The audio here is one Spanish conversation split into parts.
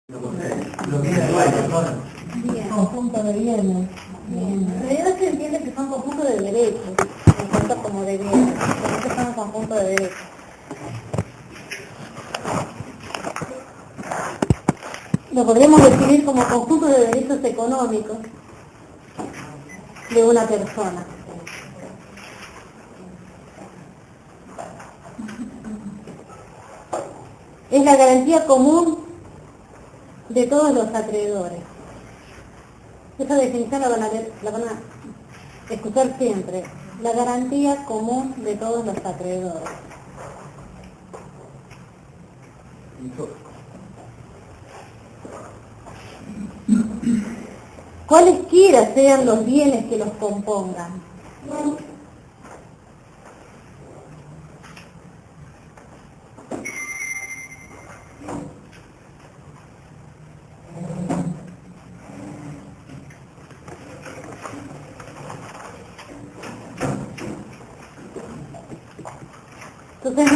Lo que es igual, Bien. Conjunto de bienes. En realidad se entiende que son conjuntos de derechos, conjuntos como de bienes, pero estos son conjuntos de derechos. Lo podríamos definir como conjunto de derechos económicos de una persona. Es la garantía común de todos los acreedores. Esa definición la van a escuchar siempre. La garantía común de todos los acreedores. Cualesquiera sean los bienes que los compongan. Entonces,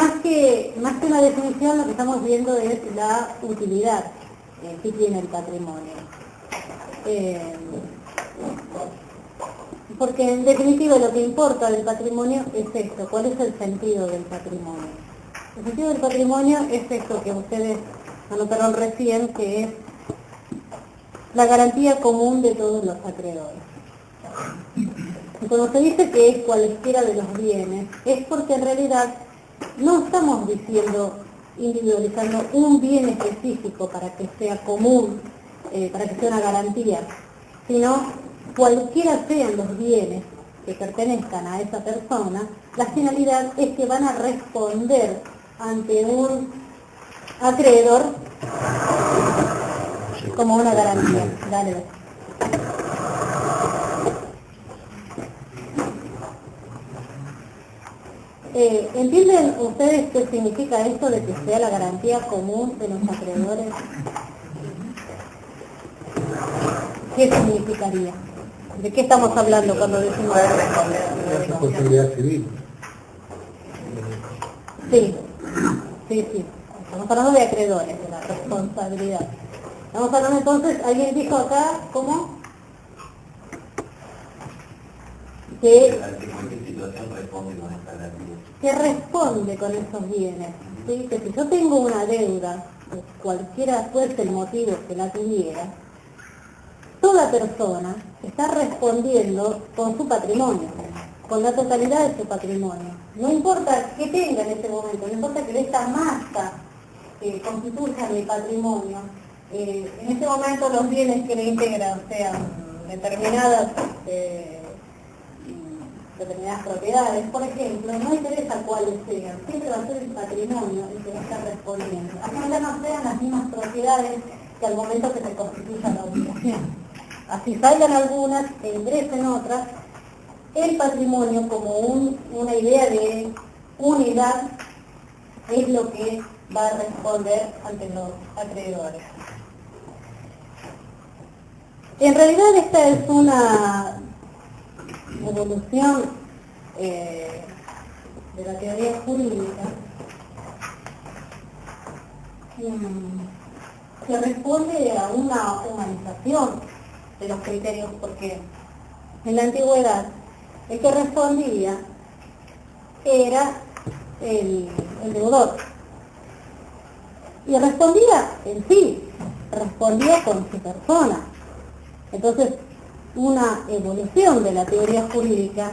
más que una definición, lo que estamos viendo es la utilidad que tiene el patrimonio. Porque en definitiva lo que importa del patrimonio es esto. ¿Cuál es el sentido del patrimonio? El sentido del patrimonio es esto que ustedes anotaron recién, que es la garantía común de todos los acreedores. Y cuando se dice que es cualesquiera de los bienes, es porque en realidad no estamos diciendo, individualizando un bien específico para que sea común, para que sea una garantía, sino cualquiera sean los bienes que pertenezcan a esa persona, la finalidad es que van a responder ante un acreedor como una garantía. Dale. ¿Entienden ustedes qué significa esto de que sea la garantía común de los acreedores? ¿Qué significaría? ¿De qué estamos hablando cuando decimos la responsabilidad civil? Sí. Estamos hablando de acreedores, de la responsabilidad. Estamos hablando entonces, alguien dijo acá, ¿cómo? Que responde con esos bienes, ¿sí? Que si yo tengo una deuda, cualquiera fuese el motivo que la tuviera, toda persona está respondiendo con su patrimonio, con la totalidad de su patrimonio. No importa qué tenga en ese momento, no importa que esta masa constituya mi patrimonio, en ese momento los bienes que le integran sean determinadas propiedades, por ejemplo, no interesa cuáles sean, siempre va a ser el patrimonio el que va a estar respondiendo. Así ya no sean las mismas propiedades que al momento que se constituya la obligación. Así salgan algunas e ingresen otras, el patrimonio como una idea de unidad es lo que va a responder ante los acreedores. En realidad esta es una evolución de la teoría jurídica que responde a una humanización de los criterios, porque en la antigüedad el que respondía era el deudor, y respondía en sí, respondía con su persona. Entonces, una evolución de la teoría jurídica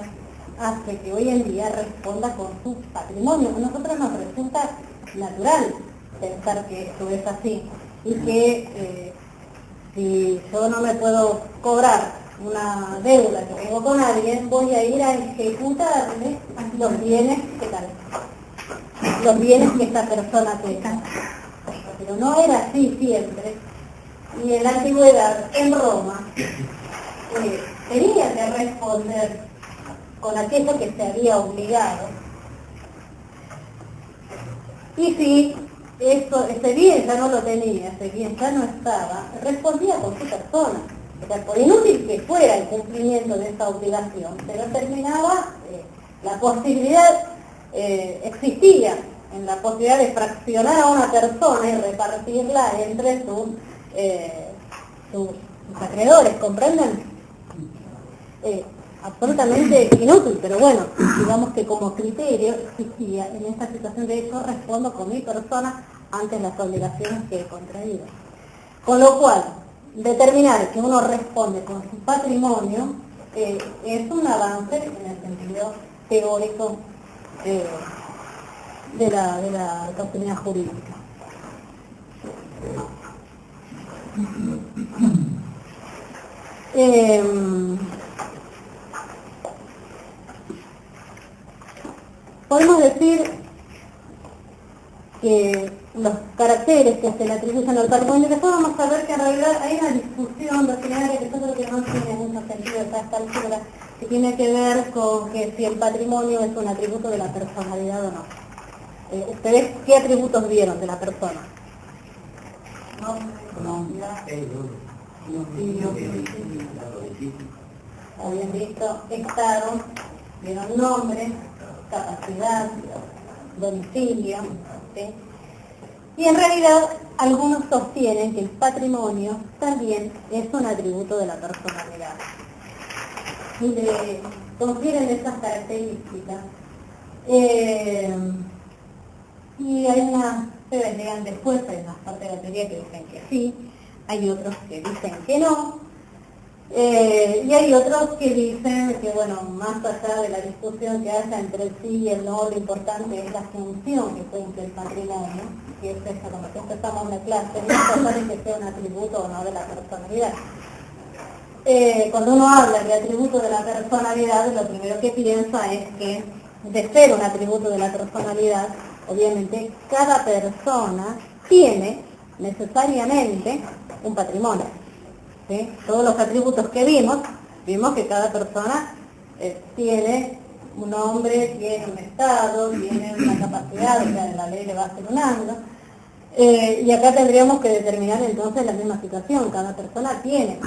hace que hoy en día responda con su patrimonio. A nosotros nos resulta natural pensar que esto es así y que si yo no me puedo cobrar una deuda que tengo con alguien, voy a ir a ejecutarle los bienes que esta persona tenga. Pero no era así siempre, y en la antigüedad, en Roma, tenía que responder con aquello que se había obligado. Y si ese bien ya no lo tenía, ese bien ya no estaba, respondía con su persona. O sea, por inútil que fuera el cumplimiento de esa obligación, pero terminaba, la posibilidad existía en la posibilidad de fraccionar a una persona y repartirla entre sus sus acreedores, ¿comprenden? Absolutamente inútil, pero bueno, digamos que como criterio existía en esta situación de hecho respondo con mi persona ante las obligaciones que he contraído. Con lo cual, determinar que uno responde con su patrimonio es un avance en el sentido teórico de la doctrina jurídica. Podemos decir que los caracteres que se le atribuyen al patrimonio, después vamos a ver que en realidad hay una discusión doctrinaria que yo creo que no tiene mucho sentido a esta altura, que tiene que ver con que si el patrimonio es un atributo de la personalidad o no. ¿Ustedes qué atributos vieron de la persona? Habían visto estado, vieron nombre, capacidad, domicilio, ¿sí? Y en realidad algunos sostienen que el patrimonio también es un atributo de la personalidad. Y le confieren esas características. Y hay unas, ustedes lean después, hay unas partes de la teoría que dicen que sí, hay otros que dicen que no, y hay otros que dicen que, bueno, más allá de la discusión que haya entre sí y el no, lo importante es la función que cumple el patrimonio, que es esa, como que empezamos la clase, más allá de que sea un atributo o no de la personalidad. Cuando uno habla de atributo de la personalidad, lo primero que piensa es que, de ser un atributo de la personalidad, obviamente cada persona tiene necesariamente un patrimonio. ¿Sí? Todos los atributos que vimos que cada persona tiene un nombre, tiene un estado, tiene una capacidad, o sea, la ley le va asegurando. Y acá tendríamos que determinar entonces la misma situación, cada persona tiene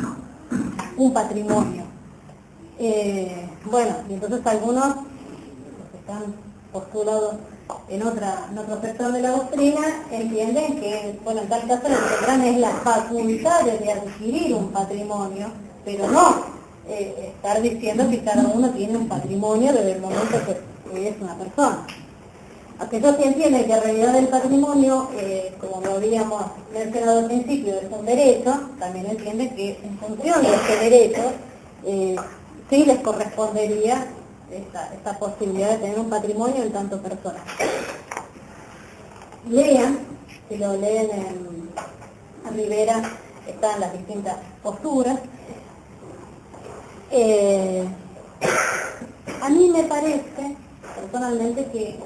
un patrimonio. Bueno, y entonces algunos que están postulados en otro sector de la doctrina entienden que, bueno, en tal caso lo que tendrán es la facultad de adquirir un patrimonio, pero no estar diciendo que cada uno tiene un patrimonio desde el momento que es una persona. Aquellos que entienden que en realidad el patrimonio, como lo habíamos mencionado al principio, es un derecho, también entienden que en función de ese derecho sí les correspondería esta posibilidad de tener un patrimonio en tanto persona. Lean, si lo leen en Rivera, están las distintas posturas. A mí me parece, personalmente, que es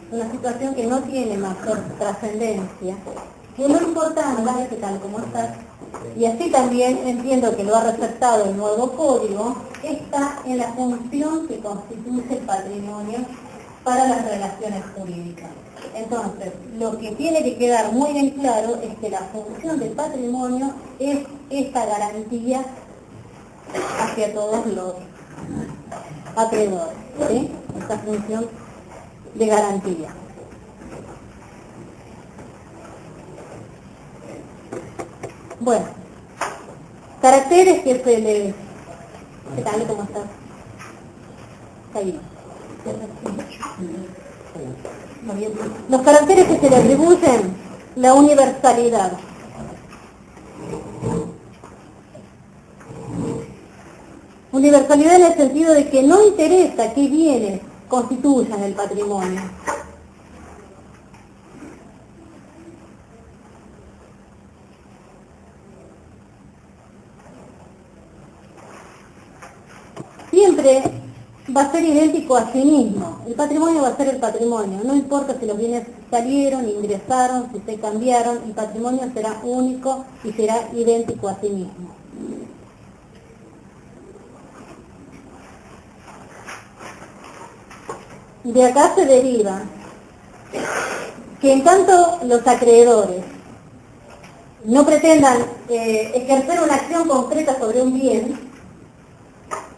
una situación que no tiene mayor trascendencia, que lo importante es que tal como está, y así también entiendo que lo ha resaltado el nuevo código, está en la función que constituye el patrimonio para las relaciones jurídicas. Entonces, lo que tiene que quedar muy bien claro es que la función del patrimonio es esta garantía hacia todos los acreedores, ¿sí? Esta función de garantía. Bueno, caracteres que se le... ¿Qué tal? ¿Cómo estás? Seguimos. Los caracteres que se le atribuyen, la universalidad. Universalidad en el sentido de que no interesa qué bienes constituyan el patrimonio. Siempre va a ser idéntico a sí mismo. El patrimonio va a ser el patrimonio. No importa si los bienes salieron, ingresaron, si se cambiaron, el patrimonio será único y será idéntico a sí mismo. De acá se deriva que en tanto los acreedores no pretendan ejercer una acción concreta sobre un bien,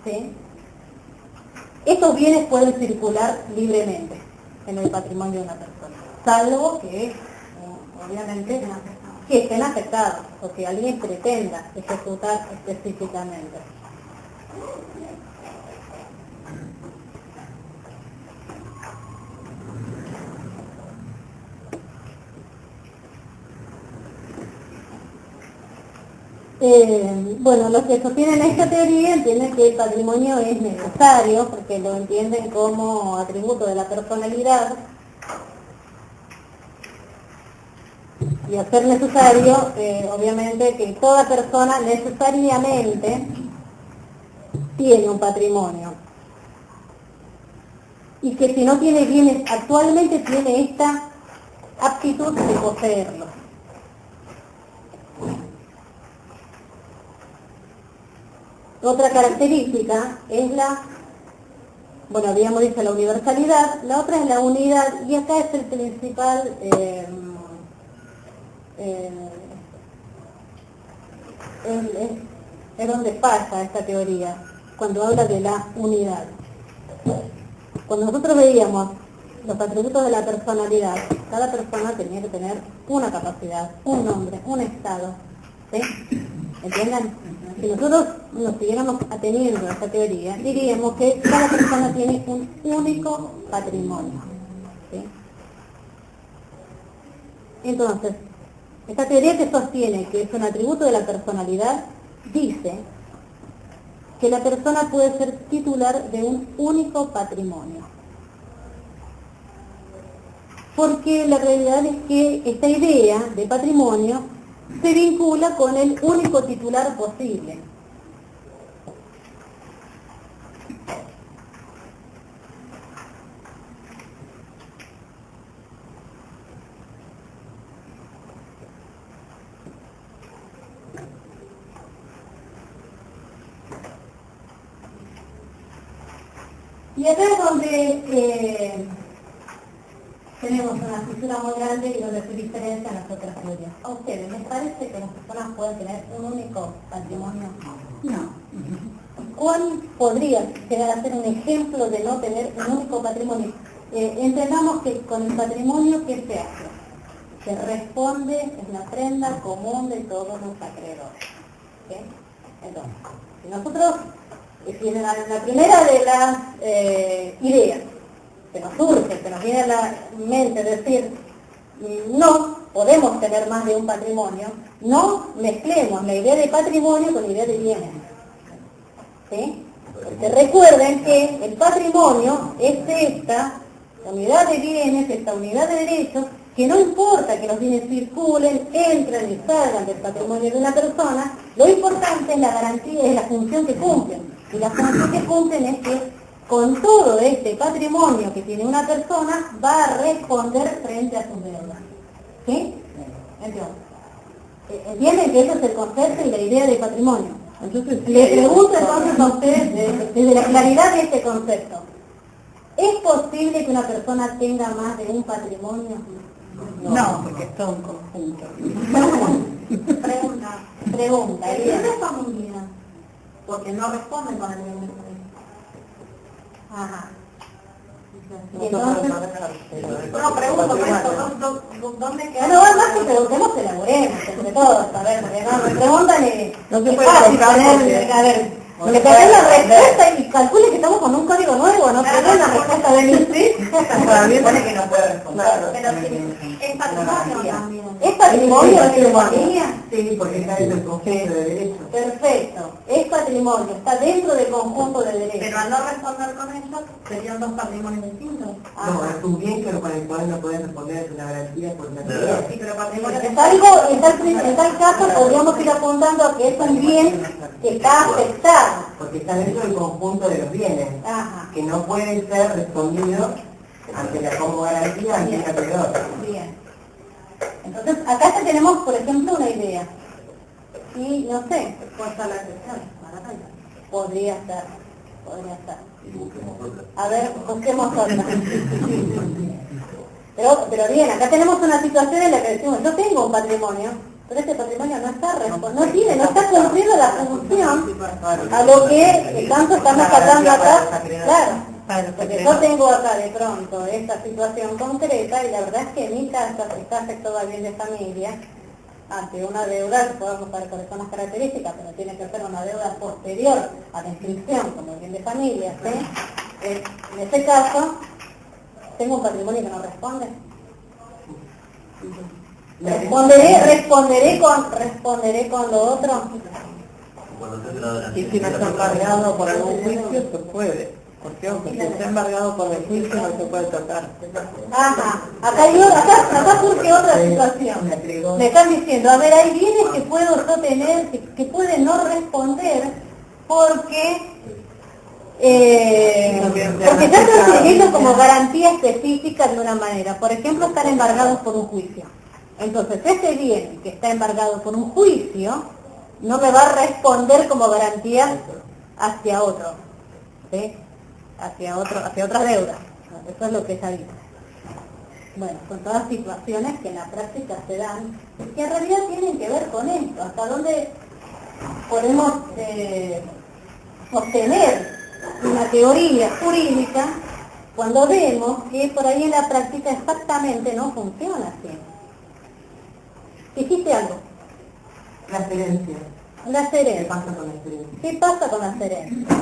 ¿sí?, estos bienes pueden circular libremente en el patrimonio de una persona, salvo que, obviamente, que estén afectados o que alguien pretenda ejecutar específicamente. Bueno, los que sostienen esta teoría entienden que el patrimonio es necesario porque lo entienden como atributo de la personalidad, y al ser necesario, obviamente que toda persona necesariamente tiene un patrimonio y que si no tiene bienes actualmente tiene esta aptitud de poseerlos. Otra característica es bueno, habíamos dicho la universalidad, la otra es la unidad, y acá es el principal, es donde pasa esta teoría, cuando habla de la unidad. Cuando nosotros veíamos los atributos de la personalidad, cada persona tenía que tener una capacidad, un nombre, un estado, ¿sí? ¿Entienden? Si nosotros nos siguiéramos ateniendo a esta teoría, diríamos que cada persona tiene un único patrimonio, ¿sí? Entonces, esta teoría que sostiene que es un atributo de la personalidad, dice que la persona puede ser titular de un único patrimonio. Porque la realidad es que esta idea de patrimonio se vincula con el único titular posible. Y acá es donde tenemos una fisura muy grande y donde se diferencian las otras teorías. ¿A ustedes les parece que las personas pueden tener un único patrimonio? No. ¿Cuál podría llegar a ser un ejemplo de no tener un único patrimonio? Entendamos que con el patrimonio, ¿qué se hace? Se responde, es la prenda común de todos los acreedores. ¿Sí? Entonces, si nosotros, si en la primera de las ideas que nos surge, que nos viene a la mente decir, no podemos tener más de un patrimonio, no mezclemos la idea de patrimonio con la idea de bienes. ¿Sí? Porque recuerden que el patrimonio es esta unidad de bienes, esta unidad de derechos, que no importa que los bienes circulen, entren y salgan del patrimonio de una persona, lo importante es la garantía, es la función que cumplen. Y la función que cumplen es que con todo este patrimonio que tiene una persona, va a responder frente a sus deudas. ¿Sí? Entonces, entienden que ese es el concepto y la idea de patrimonio. Entonces, le pregunto entonces a ustedes, desde la claridad de este concepto, ¿es posible que una persona tenga más de un patrimonio? No, porque son conjuntos. Pregunta. ¿Y qué es familia? Porque no responden con el mismo. Ajá. Y entonces, no pregunto, ¿dónde queda? No, más que preguntemos, elaboremos, entre todos, a ver, porque no, me preguntan y... No se puede tocar, a ver, le pegué la respuesta y calcule que estamos con un código nuevo, no pegué la respuesta de mí, ¿sí? También pone que no puede responder. Pero sí, es patrimonio también. ¿Es patrimonio de tu familia? Sí, porque está en el conjunto de derechos. Perfecto, es patrimonio, está dentro del conjunto de derechos. Pero al no responder con eso, serían dos patrimonios distintos. No, es un bien que con el cual no pueden responder, es una garantía por una Sí, pero patrimonio Es algo, en tal caso podríamos ir apuntando a que es un bien que está afectado. Porque está dentro del conjunto de los bienes, Ajá, que no pueden ser respondidos ante la como garantía ante el acreedor. bien. Entonces, acá ya tenemos, por ejemplo, una idea. Y no sé, ¿cuál está la excepción? Podría ser. A ver, busquemos otra. Pero bien, acá tenemos una situación en la que decimos, yo tengo un patrimonio, pero este patrimonio no está cumpliendo la función a lo que tanto estamos hablando acá. Claro, porque yo tengo acá de pronto esta situación concreta y la verdad es que en mi casa, si está afectado al bien de familia, ante una deuda que podemos saber cuáles son las características, pero tiene que ser una deuda posterior a la inscripción como bien de familia, ¿sí? En este caso, tengo un patrimonio que no responde. Responderé con lo otro. Y si no está embargado por algún juicio, se puede. Porque si está embargado por el juicio, no se puede tocar. Ajá, acá surge otra situación. Me están diciendo, a ver, hay bienes que puedo yo tener, que pueden no responder porque ya están teniendo como garantía específica de una manera. Por ejemplo, están embargados por un juicio. Entonces, ese bien que está embargado por un juicio no me va a responder como garantía hacia otro, ¿sí? Hacia otras deudas. Eso es lo que ella dice. Bueno, son todas situaciones que en la práctica se dan, que en realidad tienen que ver con esto, hasta dónde podemos sostener una teoría jurídica cuando vemos que por ahí en la práctica exactamente no funciona así. Dijiste algo. Las herencias. Las ¿Qué herencias. pasa con las herencias? ¿Qué pasa con las herencias?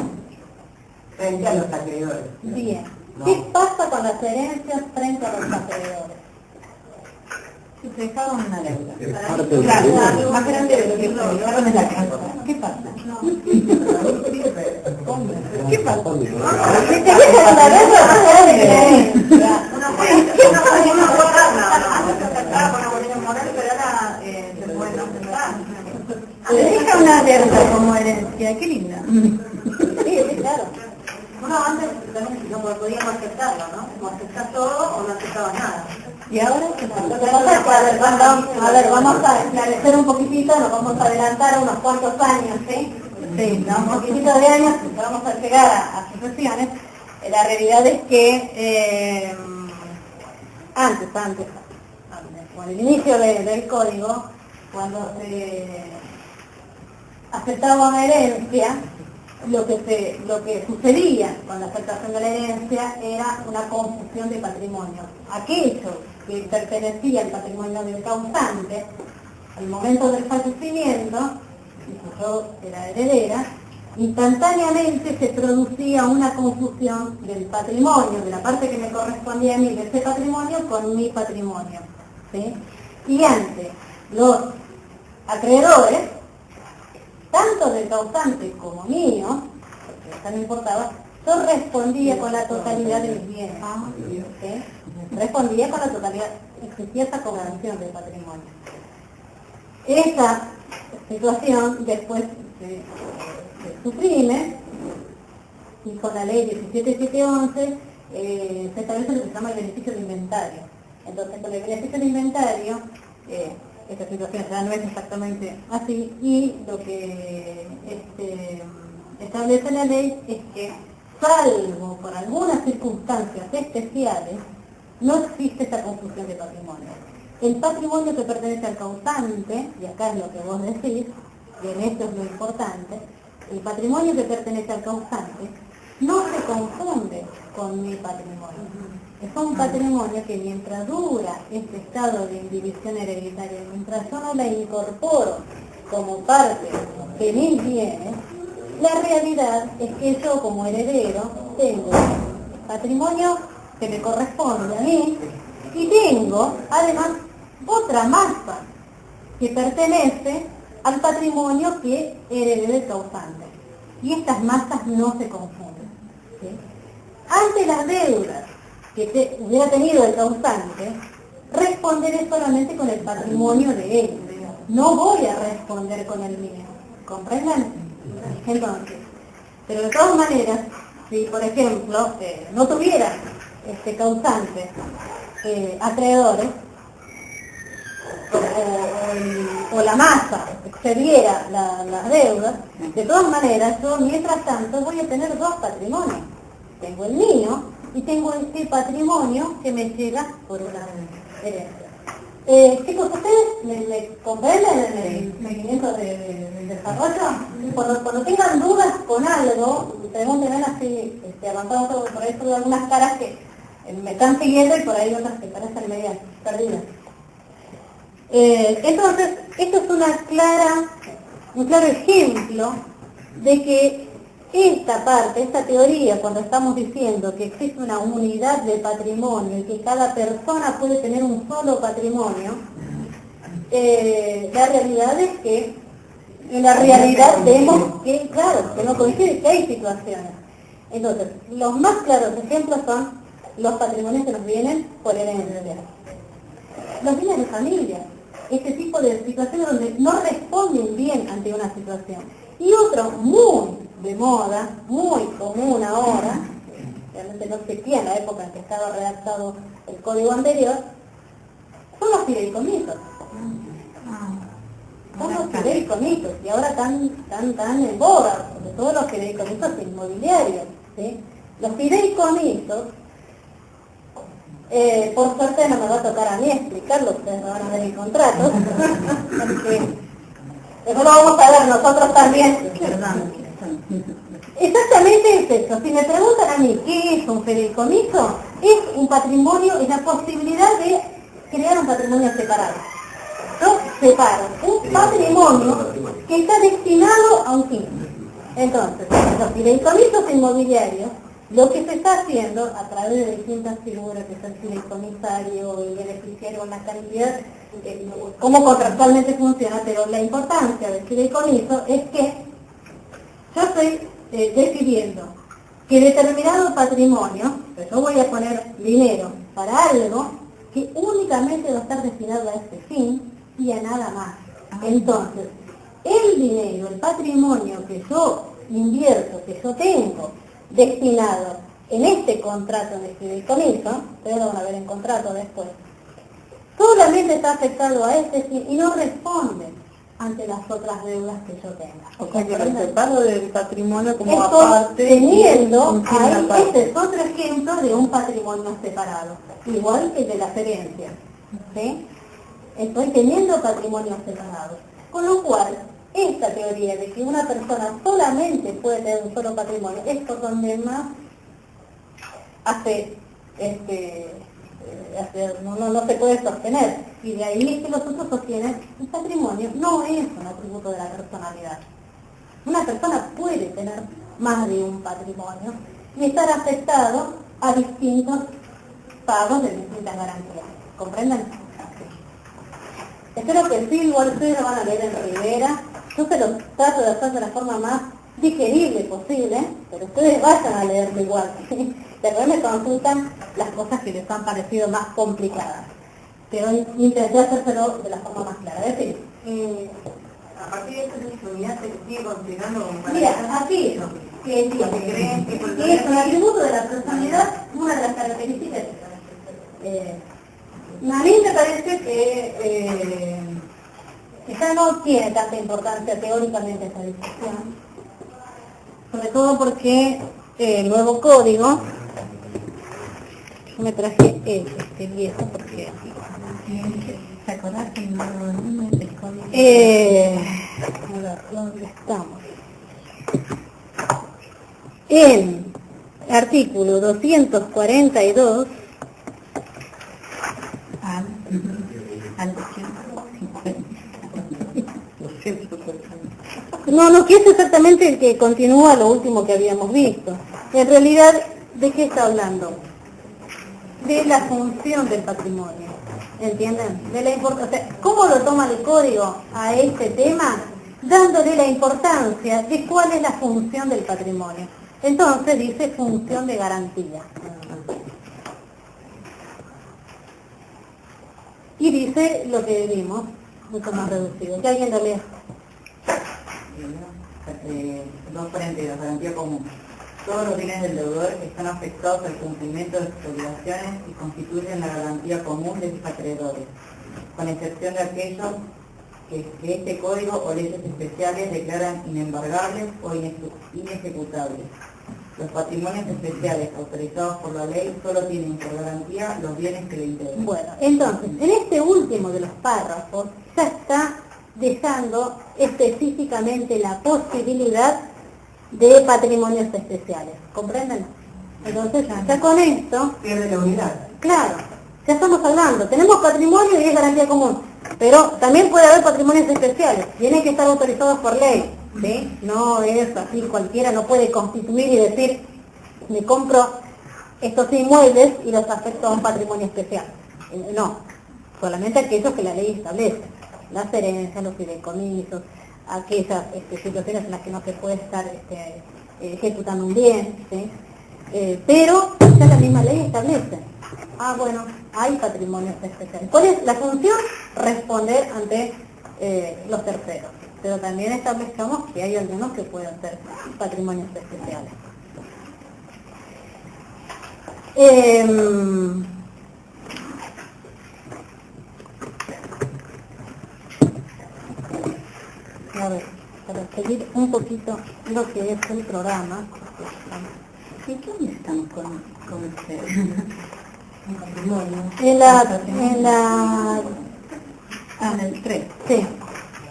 Frente a los acreedores. Bien. No. ¿Qué pasa con las herencias frente a los acreedores? Si te dejaron una deuda. Claro, Más grande de lo que te dejaron en la casa. ¿Qué pasa? ¿Qué pasa? Si te dejan una deuda más grande que la herencia. Le deja una deuda como herencia, qué linda. Sí, claro. Bueno, antes también no podíamos aceptarlo, ¿no? O aceptás todo o no aceptabas nada. Y ahora, lo que pasa es que, a ver, vamos a esclarecer un poquitito, nos vamos a adelantar unos cuantos años, ¿sí? Sí, ¿no? Un poquitito de años, vamos a llegar a sucesiones. La realidad es que antes, con el inicio del código, cuando se aceptaba una herencia, lo que sucedía con la aceptación de la herencia era una confusión de patrimonio. Aquello que pertenecía al patrimonio del causante, al momento del fallecimiento, y yo era heredera, instantáneamente se producía una confusión del patrimonio, de la parte que me correspondía a mí de ese patrimonio con mi patrimonio, ¿sí? Y antes, los acreedores, tanto del causante como mío, porque eso no importaba, yo respondía con la totalidad de mis bienes, ¿sí? Respondía con la totalidad, existía esa convención del patrimonio. Esa situación después se suprime, y con la ley 17711 se establece lo que se llama el beneficio de inventario. Entonces, con el beneficio de inventario, esta situación ya no es exactamente así, y lo que establece la ley es que, salvo por algunas circunstancias especiales, no existe esa confusión de patrimonio. El patrimonio que pertenece al causante, y acá es lo que vos decís, y en esto es lo importante, el patrimonio que pertenece al causante no se confunde con mi patrimonio. Es un patrimonio que mientras dura este estado de indivisión hereditaria, mientras yo no la incorporo como parte de mis bienes, la realidad es que yo como heredero tengo patrimonio que me corresponde a mí y tengo además otra masa que pertenece al patrimonio que heredé del causante. Y estas masas no se confunden, ¿sí? Ante las deudas que hubiera tenido el causante, responderé solamente con el patrimonio de él. No voy a responder con el mío. ¿Comprenden? Entonces, pero de todas maneras, si por ejemplo no tuviera este causante acreedores, o la masa excediera las deudas, de todas maneras yo mientras tanto voy a tener dos patrimonios. Tengo el mío y tengo este patrimonio que me llega por una herencia. Chicos, ¿ustedes me comprenden el seguimiento del desarrollo? Cuando tengan dudas con algo, pregúntenme así, avanzando por ahí por algunas caras que me están siguiendo y por ahí otras que parecen medias perdidas. Entonces, esto es un claro ejemplo de que esta teoría, cuando estamos diciendo que existe una unidad de patrimonio y que cada persona puede tener un solo patrimonio, la realidad es que en la realidad vemos que, claro, que no coincide, que hay situaciones. Entonces, los más claros ejemplos son los patrimonios que nos vienen por herencia. Los bienes de familia, este tipo de situaciones donde no responden bien ante una situación. Y otro muy de moda, muy común ahora, realmente no existía en la época en que estaba redactado el código anterior, son los fideicomisos. Son los fideicomisos, y ahora tan en boga, sobre todo los fideicomisos inmobiliarios, ¿sí? Los fideicomisos, por suerte no me va a tocar a mí explicarlo, ustedes no van a ver el contrato, porque eso lo vamos a ver nosotros también. Exactamente es eso. Si me preguntan a mí qué es un fideicomiso, es un patrimonio, es la posibilidad de crear un patrimonio separado. Yo separo un patrimonio que está destinado a un fin. Entonces, los fideicomisos inmobiliarios, lo que se está haciendo a través de distintas figuras, que es el fideicomisario, el beneficiario, una cantidad, cómo contractualmente funciona, pero la importancia del fideicomiso es que yo estoy decidiendo que determinado patrimonio, pues yo voy a poner dinero para algo que únicamente va a estar destinado a este fin y a nada más. Entonces, el dinero, el patrimonio que yo invierto, que yo tengo destinado en este contrato de fideicomiso, ustedes lo van a ver en contrato después, solamente está afectado a este fin y no responde ante las otras deudas que yo tenga. O sea, que lo separo del patrimonio como estoy aparte. teniendo, ahí, aparte. este es otro ejemplo de un patrimonio separado, igual que el de las herencias, ¿sí? Estoy teniendo patrimonios separados, con lo cual, esta teoría de que una persona solamente puede tener un solo patrimonio es por donde más no se puede sostener, y de ahí es que los otros sostienen el patrimonio no es un atributo de la personalidad. Una persona puede tener más de un patrimonio y estar afectado a distintos pagos de distintas garantías. ¿Comprenden? Espero que sí, igual ustedes lo van a leer en Rivera. Yo se los trato de hacer de la forma más digerible posible, pero ustedes vayan a leerlo igual. Después me consultan las cosas que les han parecido más complicadas. Pero intenté hacérselo de la forma más clara. Es decir, A partir de esta unidad se sigue considerando como mira, aquí que es un atributo de la personalidad, una de las características. A mí me parece que esta no tiene tanta importancia teóricamente esta discusión, sobre todo porque el nuevo código, yo me traje este viejo porque ¿te acordás que el código? A ver, ¿dónde estamos? En artículo 242 no, que es exactamente el que continúa lo último que habíamos visto. En realidad, ¿de qué está hablando? De la función del patrimonio, ¿entienden? De la importancia. ¿Cómo lo toma el código a este tema? Dándole la importancia de cuál es la función del patrimonio. Entonces dice función de garantía. Y dice lo que vimos, mucho más reducido. Que alguien lo lea. Dos frentes, garantía común. Todos los bienes del deudor están afectados al cumplimiento de sus obligaciones y constituyen la garantía común de sus acreedores, con excepción de aquellos que este código o leyes especiales declaran inembargables o inejecutables. Los patrimonios especiales autorizados por la ley solo tienen por garantía los bienes que le integran. Bueno, entonces, en este último de los párrafos ya está dejando específicamente la posibilidad de patrimonios especiales. ¿Comprenden? Entonces, ya con esto... Pierde la unidad. Claro, ya estamos hablando. Tenemos patrimonio y es garantía común. Pero también puede haber patrimonios especiales, tienen que estar autorizados por ley, ¿sí? No es así, cualquiera no puede constituir y decir, me compro estos inmuebles y los afecto a un patrimonio especial. No, solamente aquellos que la ley establece, las herencias, los fideicomisos, aquellas situaciones en las que no se puede estar ejecutando un bien, ¿sí? Pero ya la misma ley establece. Bueno, hay patrimonios especiales. ¿Cuál es la función? Responder ante los terceros. Pero también establecemos que hay algunos que pueden ser patrimonios especiales. A ver, para seguir un poquito lo que es el programa. ¿Y dónde estamos con ustedes? En la en el 3. sí.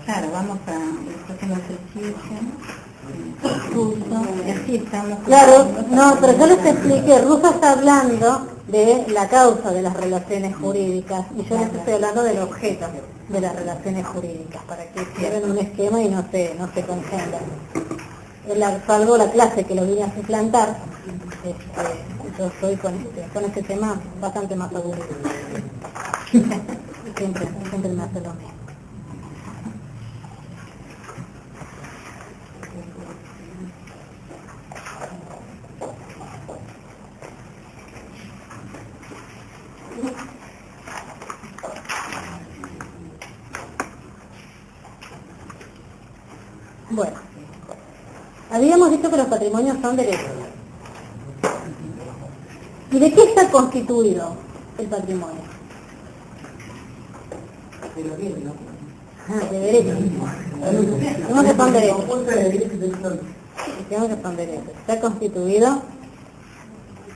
Claro, vamos a el próximo ejercicio. Y así estamos. Claro, no, pero yo les expliqué, Rusa está hablando de la causa de las relaciones jurídicas y yo les estoy hablando del objeto de las relaciones jurídicas, para que lleven un esquema y no se confundan. Salvo la clase que lo vine a suplantar, yo estoy con este tema bastante más aburrido. siempre me hace lo mismo. Bueno, habíamos dicho que los patrimonios son derechos. ¿Y de qué está constituido el patrimonio? De derechos. ¿Cómo que son derechos? Digamos que son derechos. Está constituido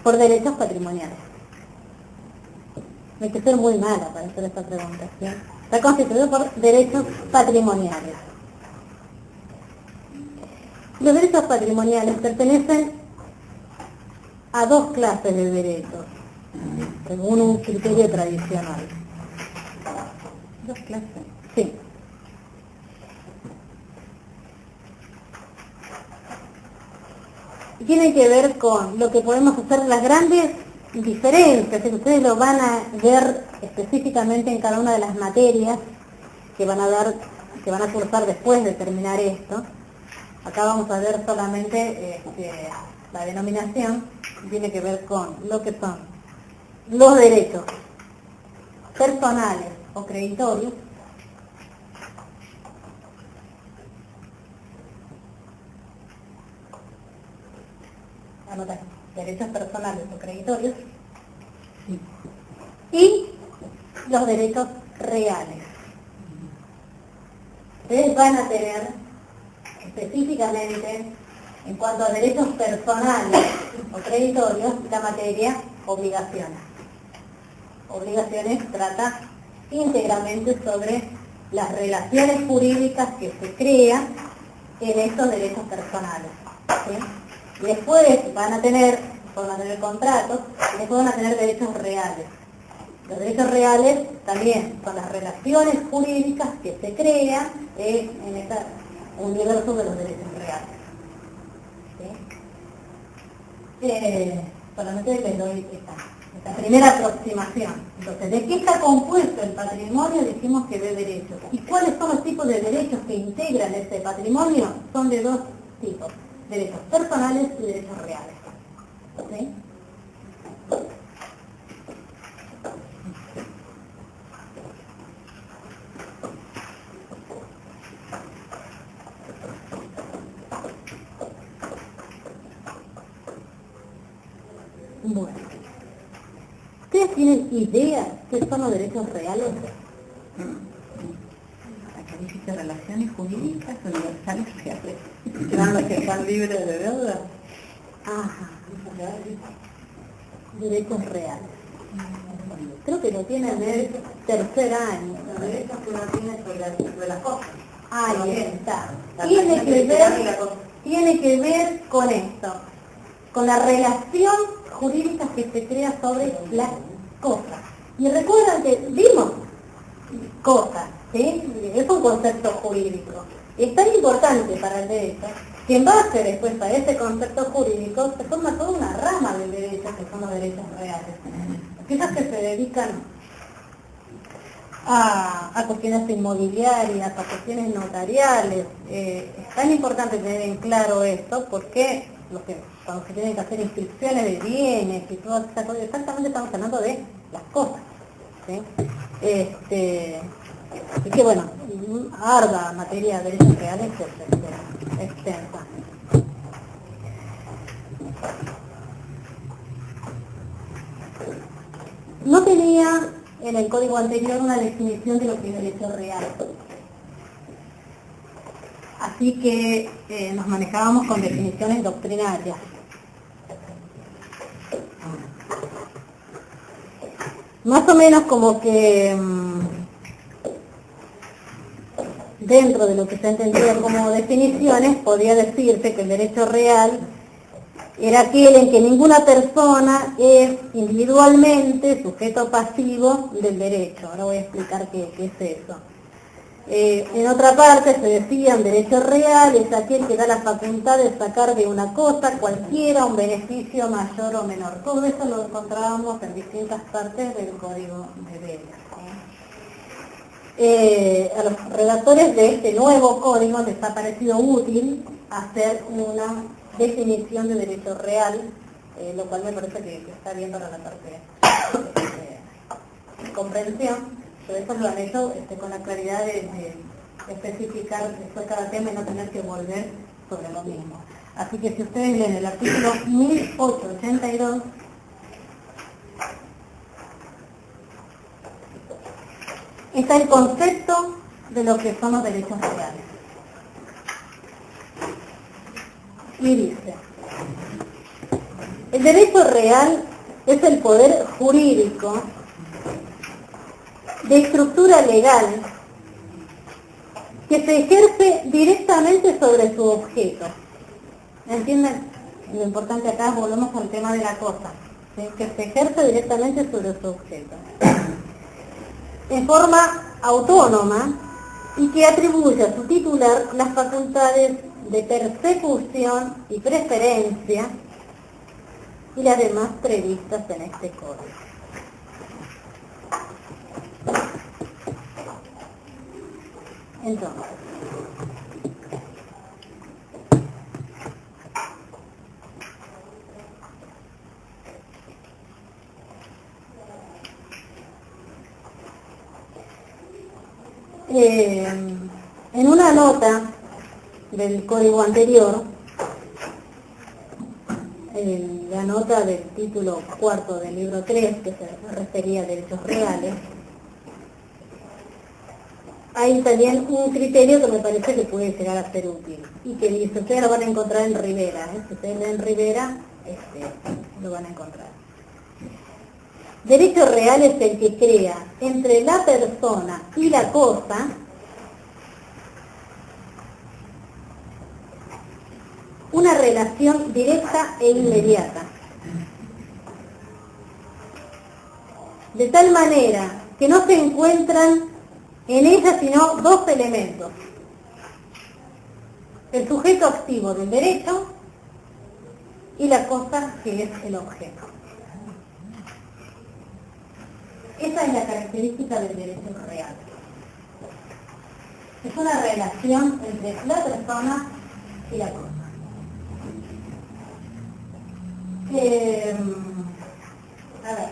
por derechos patrimoniales. Hay que ser muy mala para hacer esta pregunta, ¿sí? Está constituido por derechos patrimoniales. Los derechos patrimoniales pertenecen a dos clases de derechos, según un criterio tradicional. ¿Dos clases? Sí. Y tiene que ver con lo que podemos hacer las grandes diferencias, que ustedes lo van a ver específicamente en cada una de las materias que van a cursar después de terminar esto. Acá vamos a ver solamente la denominación, tiene que ver con lo que son los derechos personales o creditorios, anotar, derechos personales o creditorios, y los derechos reales. Ustedes van a tener específicamente, en cuanto a derechos personales o creditorios, la materia obligaciones. Obligaciones trata íntegramente sobre las relaciones jurídicas que se crean en estos derechos personales, ¿sí? Y después van a tener contratos, y después van a tener derechos reales. Los derechos reales también son las relaciones jurídicas que se crean en este universo de los derechos reales. ¿Sí? Solamente les doy esta primera aproximación. Entonces, ¿de qué está compuesto el patrimonio? Dijimos que de derechos. ¿Y cuáles son los tipos de derechos que integran este patrimonio? Son de dos tipos: derechos personales y derechos reales. ¿Sí? Bueno, ¿ustedes tienen idea qué son los derechos reales? Acá dice relaciones jurídicas universales reales. ¿Serán los que están libres de deuda? Ajá. Derechos reales. Creo que lo tienen en el tercer año. Los derechos que uno tiene sobre las cosas. Ahí está. La Tiene que relación y la cosa. ver con esto, con la relación jurídica que se crea sobre las cosas. Y recuerdan que vimos cosas, ¿sí? Es un concepto jurídico. Y es tan importante para el derecho que en base después a ese concepto jurídico se forma toda una rama del derecho que son los derechos reales. Aquellos que se dedican a cuestiones inmobiliarias, a cuestiones notariales. Es tan importante tener en claro esto porque cuando se tienen que hacer inscripciones de bienes y todas esas cosas, exactamente estamos hablando de las cosas, ¿sí? Así que bueno, arda materia de derechos reales es extensa. No tenía en el código anterior una definición de lo que es derecho real. Así que nos manejábamos con definiciones doctrinarias. Más o menos como que dentro de lo que se entendía como definiciones podía decirse que el derecho real era aquel en que ninguna persona es individualmente sujeto pasivo del derecho. Ahora voy a explicar qué es eso. En otra parte se decía un derecho real es aquel que da la facultad de sacar de una cosa cualquiera un beneficio mayor o menor. Todo eso lo encontrábamos en distintas partes del Código de Bellas. A los redactores de este nuevo código les ha parecido útil hacer una definición de derecho real, lo cual me parece que está bien para la parte de comprensión. Por eso lo han hecho con la claridad de especificar después cada tema y no tener que volver sobre lo mismo. Así que si ustedes leen el artículo 1882, está el concepto de lo que son los derechos reales. Y dice, el derecho real es el poder jurídico de estructura legal que se ejerce directamente sobre su objeto. ¿Entienden? Lo importante acá, volvemos al tema de la cosa, ¿sí? Que se ejerce directamente sobre su objeto. En forma autónoma y que atribuye a su titular las facultades de persecución y preferencia y las demás previstas en este código. Entonces, en una nota del código anterior, la nota del título cuarto del libro 3, que se refería a derechos reales, hay también un criterio que me parece que puede llegar a ser útil y que dice, ustedes lo van a encontrar en Rivera, si ustedes leen Rivera, lo van a encontrar. Derecho real es el que crea entre la persona y la cosa una relación directa e inmediata, de tal manera que no se encuentran en ella sino dos elementos: el sujeto activo del derecho y la cosa que es el objeto. Esa es la característica del derecho real. Es una relación entre la persona y la cosa. A ver,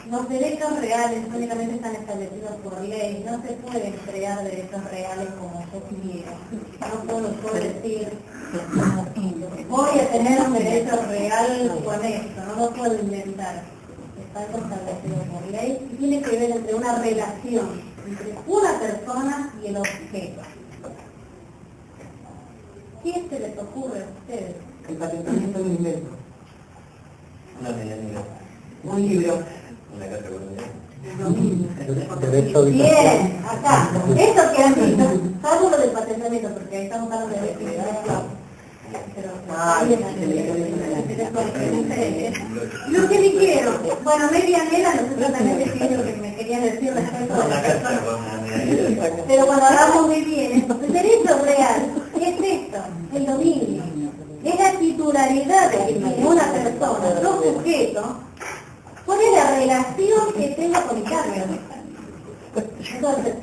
los derechos reales únicamente están establecidos por ley. No se pueden crear derechos reales como yo quiera. No puedo decir, voy a tener un derecho real con esto, no lo puedo inventar. Está establecido por ley y tiene que ver entre una relación entre una persona y el objeto. ¿Qué se les ocurre a ustedes? El patentamiento de un invento. Una medianía. Un libro. Una categoría. Derecho a Bien, acá. Esto que han dicho, salvo lo del patentamiento, porque ahí estamos hablando de Lo que dijeron, bueno, medianera, nosotros también decidimos lo que me querían decir respecto a Una la casa persona. con una medida. Pero cuando hablamos de bienes, el derecho real es esto, el dominio. Es la titularidad que tiene una persona, dos sujetos, cuál es la relación que tengo con mi carga. Entonces,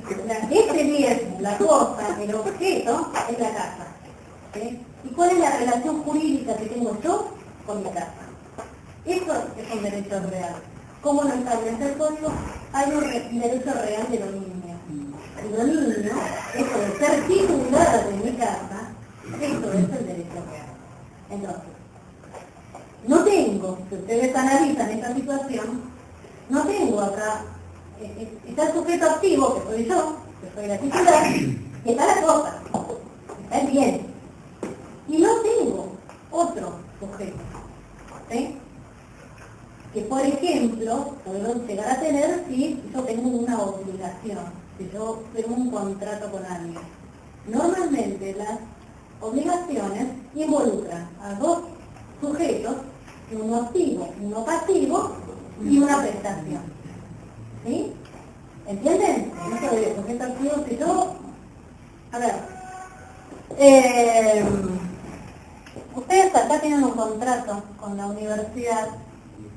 este bien, la cosa, el objeto, es la casa. ¿Sí? ¿Y cuál es la relación jurídica que tengo yo con mi casa? Eso es un derecho real. ¿Cómo lo establece el código? Hay un derecho real de dominio. El dominio, eso de ser titular de mi casa, eso es el derecho real. Entonces, no tengo, si ustedes analizan esta situación, no tengo acá, está el sujeto activo, que soy yo, que soy la titular, y está la cosa, está el bien. Y no tengo otro sujeto, ¿sí? Que por ejemplo, puedo llegar a tener si yo tengo una obligación, si yo tengo un contrato con alguien. Normalmente las obligaciones involucran a dos sujetos, uno activo, uno pasivo y una prestación. ¿Sí? ¿Entienden? Eso de sujeto activo, si yo... A ver, ustedes acá tienen un contrato con la universidad,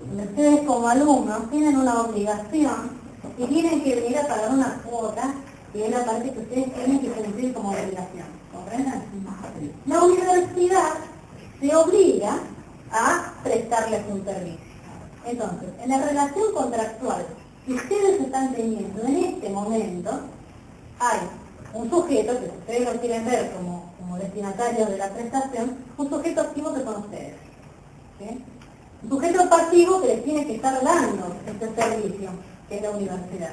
donde ustedes como alumnos tienen una obligación y tienen que venir a pagar una cuota, y es la parte que ustedes tienen que cumplir como obligación. ¿Comprenden? La universidad se obliga a prestarles un servicio. Entonces, en la relación contractual que ustedes están teniendo en este momento, hay un sujeto, que ustedes lo quieren ver como destinatarios de la prestación, un sujeto activo que son ustedes. ¿Sí? Un sujeto pasivo que les tiene que estar dando este servicio, que es la universidad.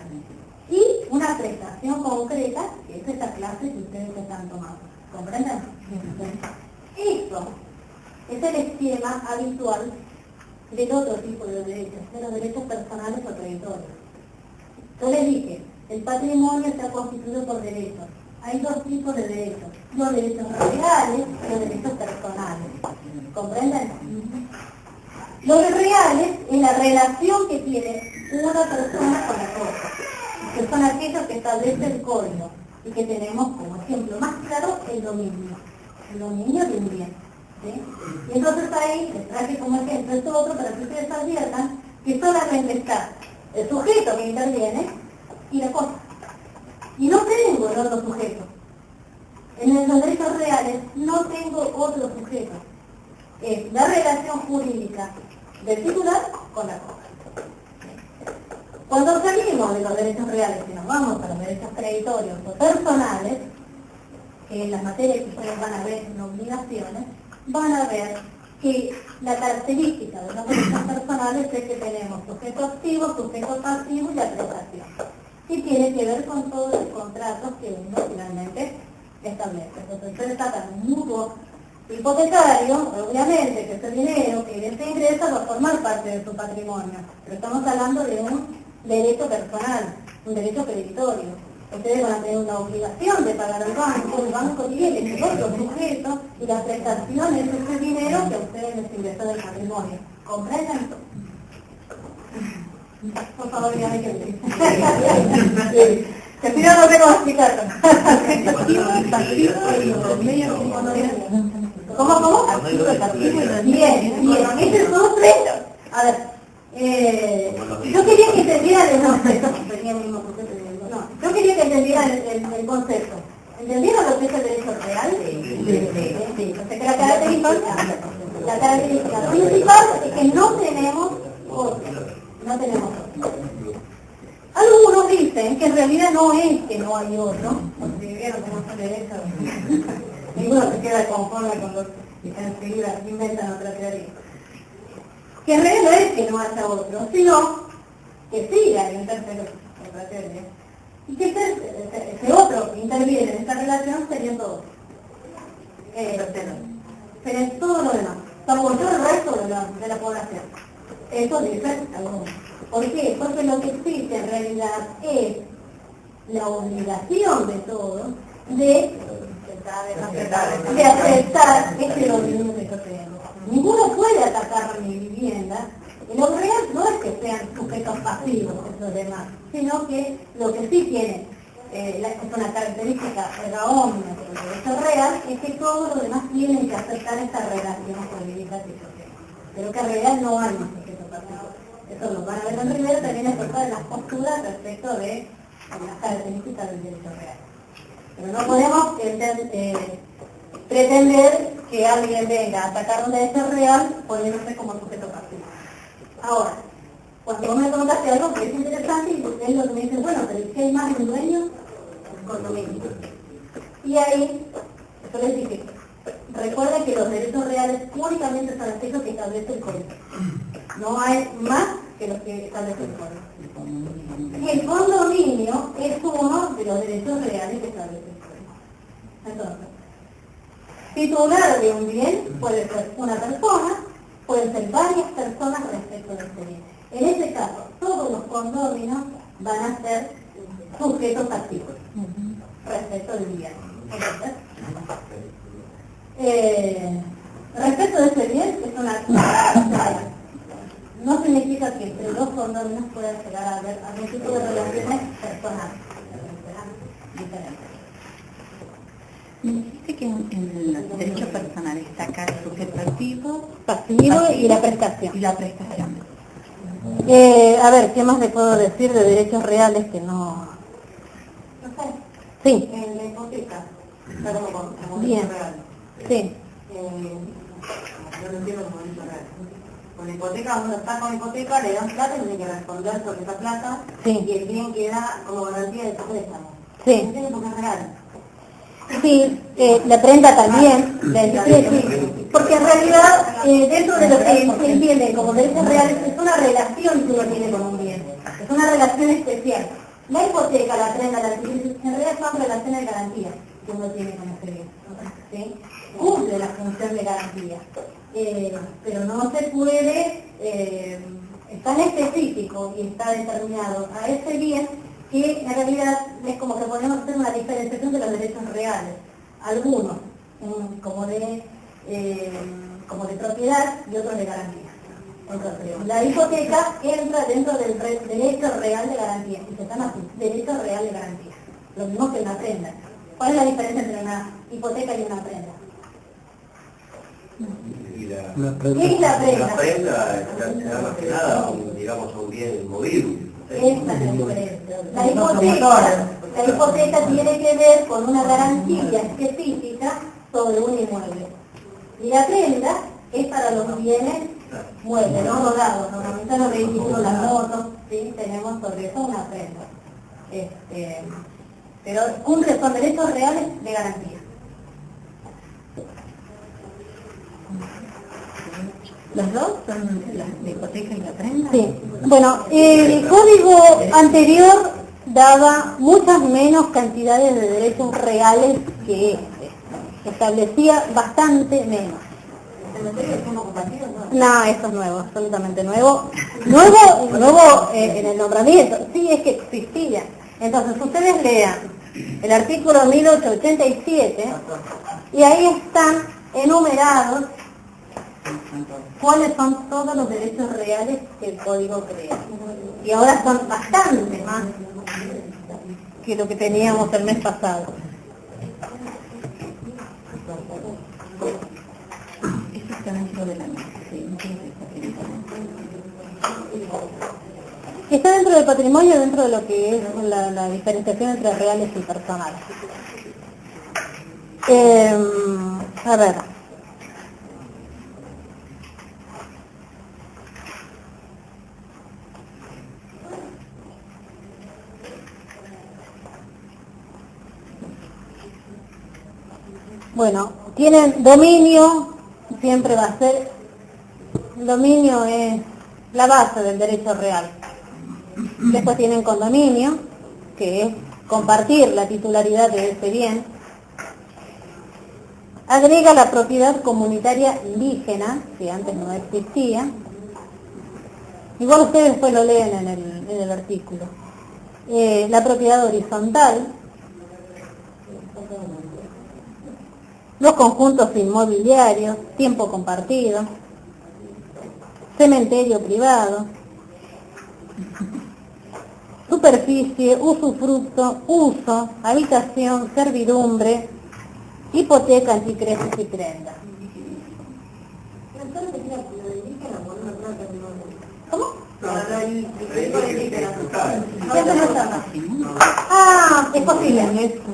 Y una prestación concreta, que es esta clase que ustedes están tomando. ¿Comprenden? Eso es el esquema habitual del otro tipo de derechos, de los derechos personales o creditorios. Yo les dije, el patrimonio está constituido por derechos. Hay dos tipos de derechos, los derechos reales y los derechos personales. ¿Comprenden? Los reales es la relación que tiene una persona con la cosa, que son aquellos que establece el código y que tenemos como ejemplo más claro el dominio de un bien. ¿Sí? Y entonces ahí les traje como ejemplo esto otro para que ustedes adviertan que solamente está el sujeto que interviene y la cosa. Y no tengo el otro sujeto. En los derechos reales no tengo otro sujeto. Es la relación jurídica del titular con la cosa. Cuando salimos de los derechos reales y nos vamos a los derechos creditorios o personales, que en las materias que ustedes van a ver en obligaciones, van a ver que la característica de los derechos personales es que tenemos sujeto activo, sujeto pasivo y la prestación. Y tiene que ver con todos los contratos que uno finalmente establece. Entonces ustedes sacan un mutuo hipotecario, obviamente que ese dinero que se ingresa va a formar parte de su patrimonio, pero estamos hablando de un derecho personal, un derecho creditorio. Ustedes van a tener una obligación de pagar al banco, el banco tiene que otro sujeto y la prestación es ese dinero que a ustedes les ingresó del patrimonio. ¿Comprenden? Por favor, dígame que sí. Que si no, no tengo que explicarlo. ¿Cómo? Bien. Ese es un reto. A ver, yo quería que entendieran yo quería que entendieran el concepto. ¿Entendieron lo que es el derecho real? Sí. Entonces, la característica principal es que no tenemos otro. No tenemos otro. Algunos dicen que en realidad no es que no hay otro, porque vieron cómo son derechos. Ninguno se queda conforme cuando enseguida inventan otra teoría. Que en realidad no es que no haya otro, sino que sí hay un tercero, otra teoría. Y que ese otro que interviene en esta relación sería todo. Pero es todo lo demás. Como todo el resto de la población. Eso dicen algunos. ¿Por qué? Porque lo que existe en realidad es la obligación de todos de de aceptar este dominio que yo tengo. Ninguno puede atacar mi vivienda. Y lo real no es que sean sujetos pasivos esos demás, sino que lo que sí tienen, es una característica errónea del derecho real, es que todos los demás tienen que aceptar esta relación jurídica que yo tengo. Pero que en realidad no hay un sujeto pasivo. Eso lo van a ver en Rivera, también es de las posturas respecto de las características del derecho real. Pero no podemos pretender que alguien venga a atacar un derecho real poniéndose como sujeto pasivo. Ahora, cuando vos me preguntaste algo que es interesante, y es lo que me dicen, bueno, pero si hay más de un dueño, el condominio. Y ahí, yo les dije, recuerden que los derechos reales únicamente son aquellos que establece el código. No hay más que los que establece el código. Y el condominio es uno de los derechos reales que establece el código. Entonces, titular de un bien puede ser una persona, pueden ser varias personas respecto de este bien. En este caso, todos los condóminos van a ser sujetos activos respecto del bien. Entonces, respecto de ese bien, es una no significa que entre dos condóminos puedan llegar a haber algún tipo de relaciones personales diferentes. Dijiste que en el derecho personal está acá el sujeto activo, Pasivo y la prestación. y la prestación. A ver, ¿qué más le puedo decir de derechos reales que no? No sé, Sí, en la hipoteca, está como bien. derecho real. Sí, Yo lo entiendo como derecho real. Con la hipoteca, uno está con hipoteca, le dan plata y tiene que responder sobre esa plata, Sí. y el bien queda como garantía de su préstamo. sí. ¿No entiende por qué es real? Sí, la prenda también, sí, porque en realidad dentro de lo que se entiende como derechos reales es una relación que uno tiene con un bien, es una relación especial. La hipoteca, la prenda, la adquisición, en realidad son relaciones de garantía que uno tiene con ese bien, ¿sí? Cumple la función de garantía, pero no se puede, es tan específico y está determinado a ese bien que en realidad es como que podemos hacer una diferenciación de los derechos reales, algunos como de propiedad y otros de garantía. Entonces, la hipoteca entra dentro del derecho real de garantía, y se llama así, derecho real de garantía, lo mismo que una prenda. ¿Cuál es la diferencia entre una hipoteca y una prenda? Y ¿Qué es la prenda? la prenda está más que nada, digamos, a un bien movible. Esa es la diferencia. La hipoteca tiene que ver con una garantía específica sobre un inmueble. Y la prenda es para los bienes muebles, no rodados. Normalmente los vehículos, las motos, ¿sí? Tenemos sobre eso una prenda. Pero cumple con derechos reales de garantía. ¿Los dos son la hipoteca y la prenda? Sí. Bueno, el código anterior daba muchas menos cantidades de derechos reales que este. Establecía bastante menos. No, eso es nuevo, absolutamente nuevo. Nuevo en el nombramiento. Sí, es que existía. Entonces, ustedes lean el artículo 1887 y ahí están enumerados cuáles son todos los derechos reales que el código crea. Y ahora son bastante más que lo que teníamos el mes pasado. Eso está dentro de la Está dentro del patrimonio, dentro de lo que es la diferenciación entre reales y personales. A ver. Bueno, tienen dominio, siempre va a ser, el dominio es la base del derecho real. Después tienen condominio, que es compartir la titularidad de ese bien. Agrega la propiedad comunitaria indígena, que antes no existía. Igual ustedes después lo leen en el artículo. La propiedad horizontal, los conjuntos inmobiliarios, tiempo compartido, cementerio privado, superficie, usufructo, uso, habitación, servidumbre, hipoteca, anticresis y prenda. ¿Cómo? Ah, es posible.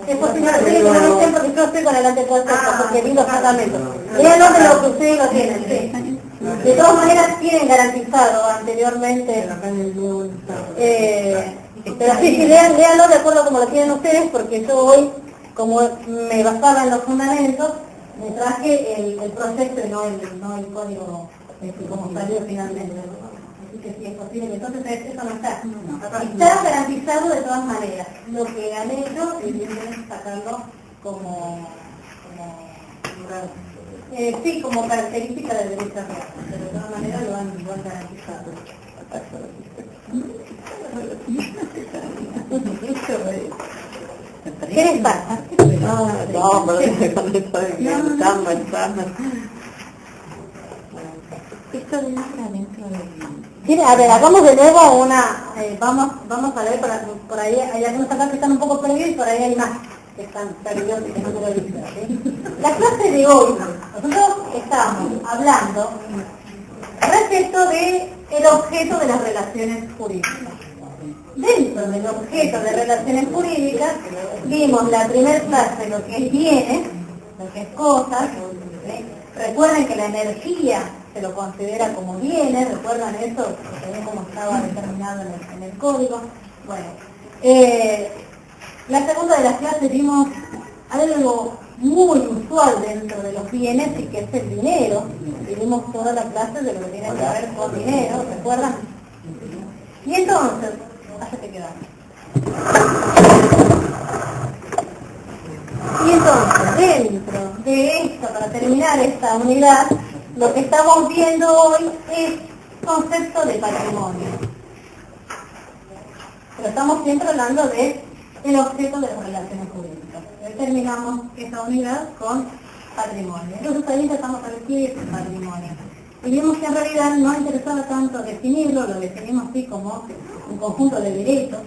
Es posible, sí, no lo sé porque yo estoy con el antepuesto, porque vi los tratamientos. Léanlo de lo que ustedes lo tienen, sí. De todas maneras tienen garantizado anteriormente, pero sí, léanlo de acuerdo como lo tienen ustedes, porque yo hoy, como me basaba en los fundamentos, me traje el proceso y no el código como salió finalmente. Así que sí es posible, entonces eso no está. Está garantizado de todas maneras. Lo que han hecho es sacarlo como sí, como característica del derecho real, pero de todas maneras lo han garantizado. ¿Qué les pasa? No, pero Esto entra dentro del... Sí, a ver, hagamos de nuevo una, vamos a ver, por ahí hay algunos acá que están un poco perdidos y por ahí hay más que están perdidos y que no lo dicen, ¿sí? La clase de hoy, nosotros estamos hablando respecto de el objeto de las relaciones jurídicas. Dentro del objeto de relaciones jurídicas vimos la primera clase lo que es bienes, lo que es cosas, ¿sí? Recuerden que la energía se lo considera como bienes, recuerdan eso, como estaba determinado en el código. Bueno, la segunda de las clases vimos algo muy usual dentro de los bienes y que es el dinero. Vimos toda la clase de lo que tiene que ver con dinero, ¿recuerdan? Y entonces, te quedas. Y entonces, dentro de esto, para terminar esta unidad, lo que estamos viendo hoy es concepto de patrimonio. Pero estamos siempre hablando de el objeto de las relaciones jurídicas. Hoy terminamos esta unidad con patrimonio. Entonces ahí empezamos a ver qué es el patrimonio. Y vimos que en realidad no interesaba tanto definirlo, lo definimos así como un conjunto de derechos.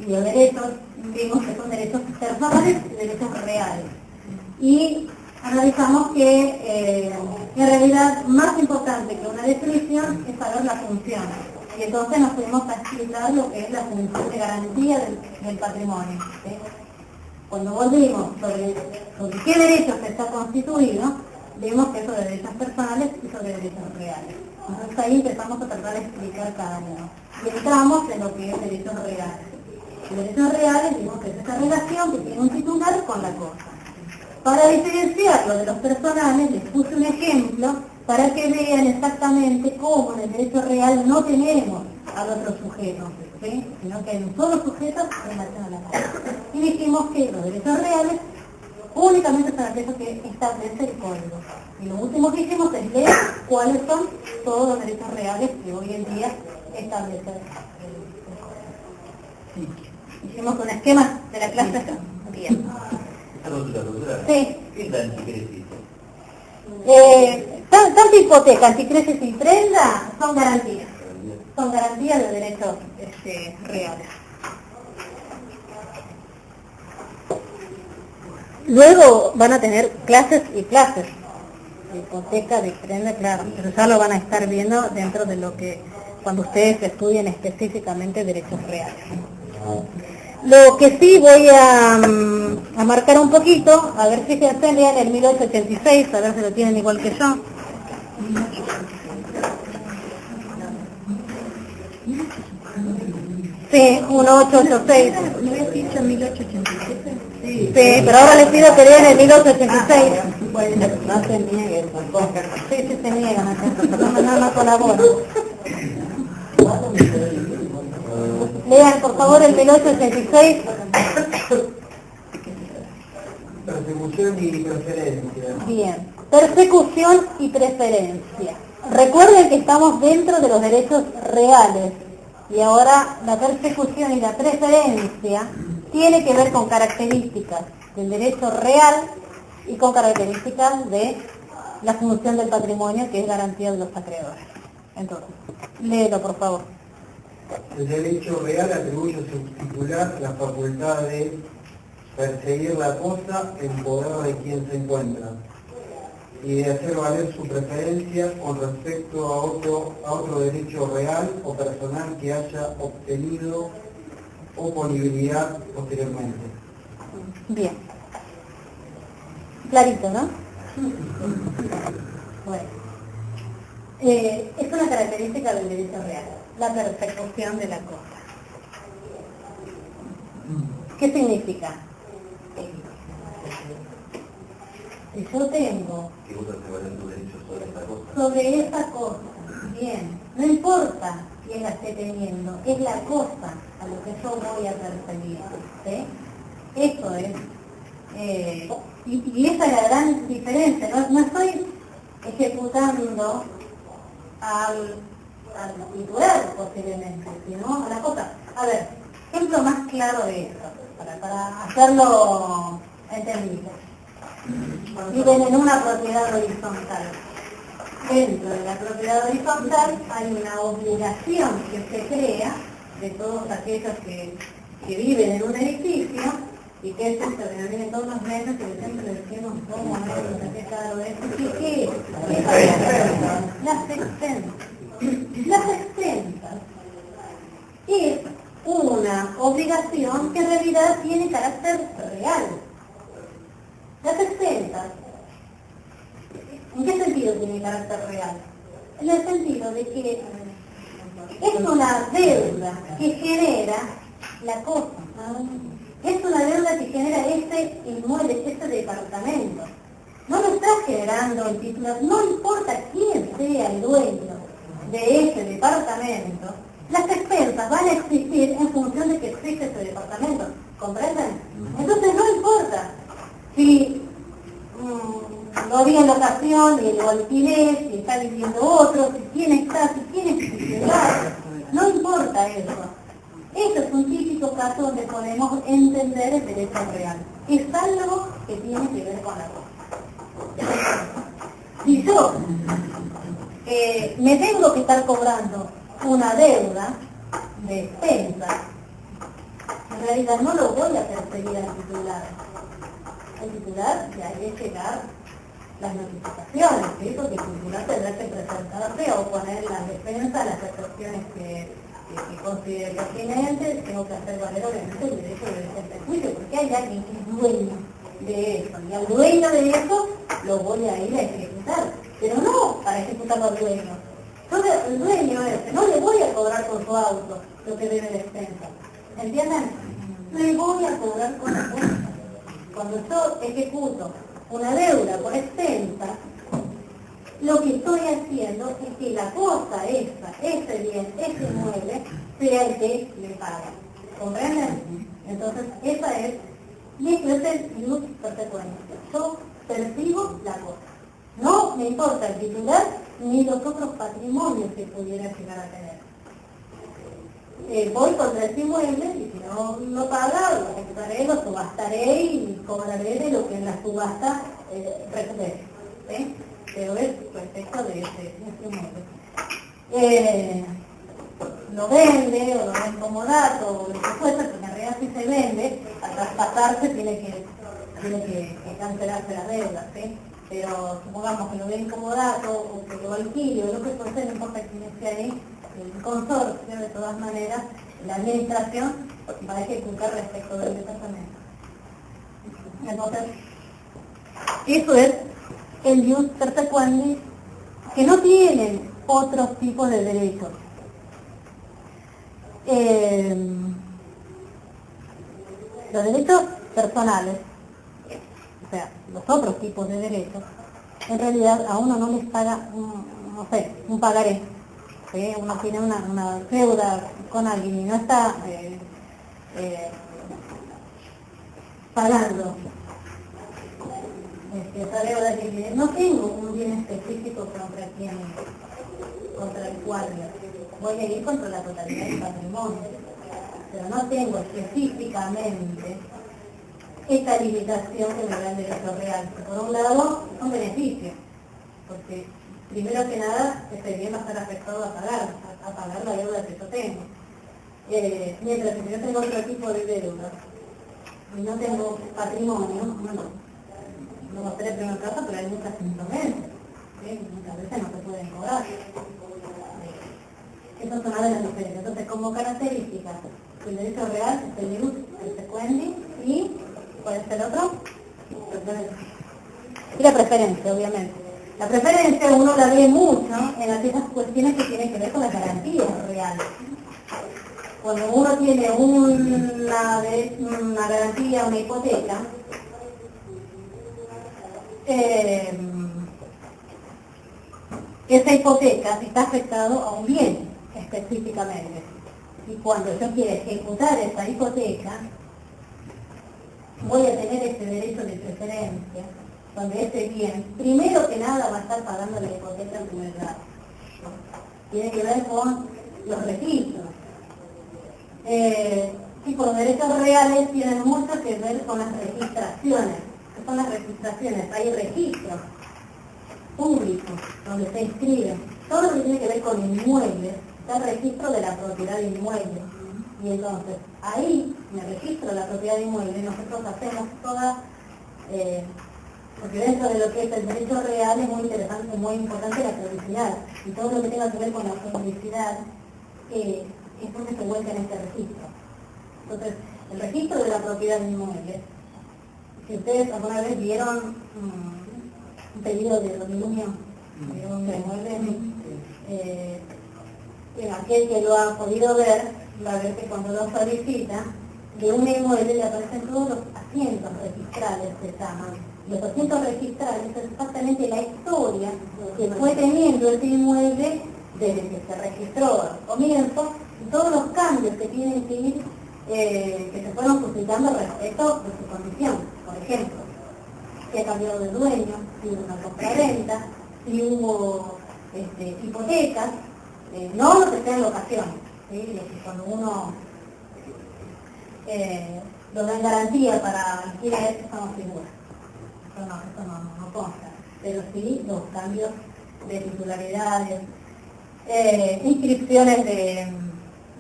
Y los derechos vimos que son derechos personales y derechos reales. Y analizamos que en realidad más importante que una definición es saber la función. Y entonces nos fuimos a explicar lo que es la función de garantía del patrimonio, ¿sí? Cuando volvimos sobre qué derechos está constituido, vimos que es sobre derechos personales y sobre derechos reales. Entonces ahí empezamos a tratar de explicar cada uno. Y entramos en lo que es derechos reales. Los derechos reales vimos que es esa relación que tiene un titular con la cosa. Para diferenciarlo de los personales, les puse un ejemplo para que vean exactamente cómo en el derecho real no tenemos al otro sujeto, ¿sí? Sino que hay un solo sujeto en relación a la cosa. Y dijimos que los derechos reales únicamente son aquellos que establece el código. Y lo último que hicimos es leer cuáles son todos los derechos reales que hoy en día establece el código. Hicimos un esquema de la clase acá. Bien. Sí. ¿Qué es la anticresis? Tanto hipoteca, anticresis y prenda son garantías. Son garantías de derechos reales. Luego van a tener clases y clases. De hipoteca, de prenda, claro. Pero ya lo van a estar viendo dentro de lo que, cuando ustedes estudien específicamente derechos reales. Lo que sí voy a marcar un poquito, a ver si se hacen en el 1886, a ver si lo tienen igual que yo. Sí, 1886. ¿No habías dicho 1887? Sí, pero ahora les pido que lean el 1886. Bueno, no se nieguen tampoco. Sí, se niegan acá, no colaboran. Lean, por favor, el 1886. Persecución y preferencia. Bien, persecución y preferencia. Recuerden que estamos dentro de los derechos reales. Y ahora la persecución y la preferencia tiene que ver con características del derecho real y con características de la función del patrimonio, que es garantía de los acreedores. Entonces, léelo por favor. El derecho real atribuye a su titular la facultad de perseguir la cosa en poder de quien se encuentra y de hacer valer su preferencia con respecto a otro derecho real o personal que haya obtenido oponibilidad posteriormente. Bien. Clarito, ¿no? Bueno. Es una característica del derecho real, la persecución de la cosa. ¿Qué significa? Si yo tengo Que vos te valen tus derechos sobre esta cosa. sobre esa cosa, bien, no importa quién la esté teniendo, es la cosa a lo que yo voy a perseguir, ¿sí? Eso es, y esa es la gran diferencia, no estoy ejecutando al titular posiblemente, sino a la cosa. A ver, ejemplo más claro de esto, para hacerlo entendible. Viven en una propiedad horizontal. Dentro de la propiedad horizontal hay una obligación que se crea de todos aquellos que viven en un edificio y que es esto que nos vienen todos los meses y que siempre decimos cómo es, qué caro es, ¿qué es? Las expensas. Las expensas es una obligación que en realidad tiene carácter real. Las expensas, ¿en qué sentido tiene carácter real? En el sentido de que es una deuda que genera la cosa. Es una deuda que genera este inmueble, este departamento. No lo está generando el titular, no importa quién sea el dueño de ese departamento, las expensas van a existir en función de que existe ese departamento. ¿Comprenden? Entonces no importa si lo vi en locación y lo alquilé, si está viviendo otro, si quién está, si quién es titular, no importa eso. Eso es un típico caso donde podemos entender el derecho real. Es algo que tiene que ver con la cosa. Si yo me tengo que estar cobrando una deuda de expensas, en realidad no lo voy a perseguir al titular. El titular le haré llegar las notificaciones, ¿sí? Porque el titular tendrá que presentarse o poner las defensas, las excepciones que considere pertinentes. Tengo que hacer valer obviamente el derecho de defensa del juicio, porque hay alguien que es dueño de eso, y al dueño de eso lo voy a ir a ejecutar, pero no para ejecutarlo al dueño. Yo el dueño ese no le voy a cobrar con su auto lo que debe de expensa, ¿entienden? Le voy a cobrar con la cosa. Cuando yo ejecuto una deuda por expensa, lo que estoy haciendo es que la cosa esa, ese bien, ese inmueble, sea el que le paga. ¿Comprenden? Entonces, esa es, y esto es el ius persecuens. Yo percibo la cosa. No me importa el titular ni los otros patrimonios que pudiera llegar a tener. Voy contra ese inmueble y si no lo paga, lo ejecutaré, lo subastaré y cobraré de lo que en la subasta recupere. ¿Sí? Pero es respecto de ese inmueble. Lo vende o lo ven como dato o lo que fuese, porque en realidad si se vende, al traspasarse tiene que cancelarse la deuda, ¿sí? Pero supongamos que lo ven como dato o que lo alquile o lo que fuese, no importa quién esté ahí, el consorcio, de todas maneras, la administración va a ejecutar respecto del departamento. Entonces, eso es el ius persecuendis, que no tienen otros tipos de derechos. Los derechos personales, o sea, los otros tipos de derechos, en realidad a uno no les paga, no sé, un pagaré. ¿Sí? Uno tiene una deuda con alguien y no está pagando esa deuda, que no tengo un bien específico contra el cual voy a ir contra la totalidad del patrimonio, pero no tengo específicamente esta limitación que me da el derecho real. Por un lado, son beneficios, porque primero que nada, este bien va a estar afectado a pagar la deuda que yo tengo. Mientras que yo tengo otro tipo de deuda y no tengo patrimonio, bueno, no va a ser el primer caso, pero hay muchas insolvencias, muchas veces no se pueden cobrar. Esas son una de las diferencias. Entonces, como características, el derecho real es el ius, el sequendi y, ¿cuál es el otro? Y la preferencia, obviamente. La preferencia uno la ve mucho en aquellas cuestiones que tienen que ver con las garantías reales. Cuando uno tiene una garantía, una hipoteca, esa hipoteca está afectado a un bien específicamente. Y cuando yo quiera ejecutar esa hipoteca, voy a tener ese derecho de preferencia, donde ese bien, primero que nada, va a estar pagando la hipoteca en primer grado. Tiene que ver con los registros. Y con los derechos reales tienen mucho que ver con las registraciones. ¿Qué son las registraciones? Hay registros públicos donde se inscriben todo lo que tiene que ver con inmuebles, está el registro de la propiedad de inmuebles. Y entonces, ahí, en el registro de la propiedad de inmuebles, nosotros hacemos toda, porque dentro de lo que es el derecho real es muy interesante, muy importante la publicidad. Y todo lo que tenga que ver con la publicidad, es porque se vuelca en este registro. Entonces, el registro de la propiedad de inmuebles, si ustedes alguna vez vieron un pedido de dominio de un inmueble, aquel que lo ha podido ver, va a ver que cuando lo solicita, de un inmueble le aparecen todos los asientos registrales, se llaman. Los asientos registrales es exactamente la historia que fue teniendo ese inmueble desde que se registró al comienzo, y todos los cambios que tienen que ir, que se fueron suscitando respecto de su condición. Por ejemplo, si ha cambiado de dueño, si hubo una compraventa, si hubo hipotecas, no lo que sea en locación, ¿sí? Cuando uno lo da en garantía para alquiler, eso no figura, eso no consta, pero sí los cambios de titularidades, inscripciones de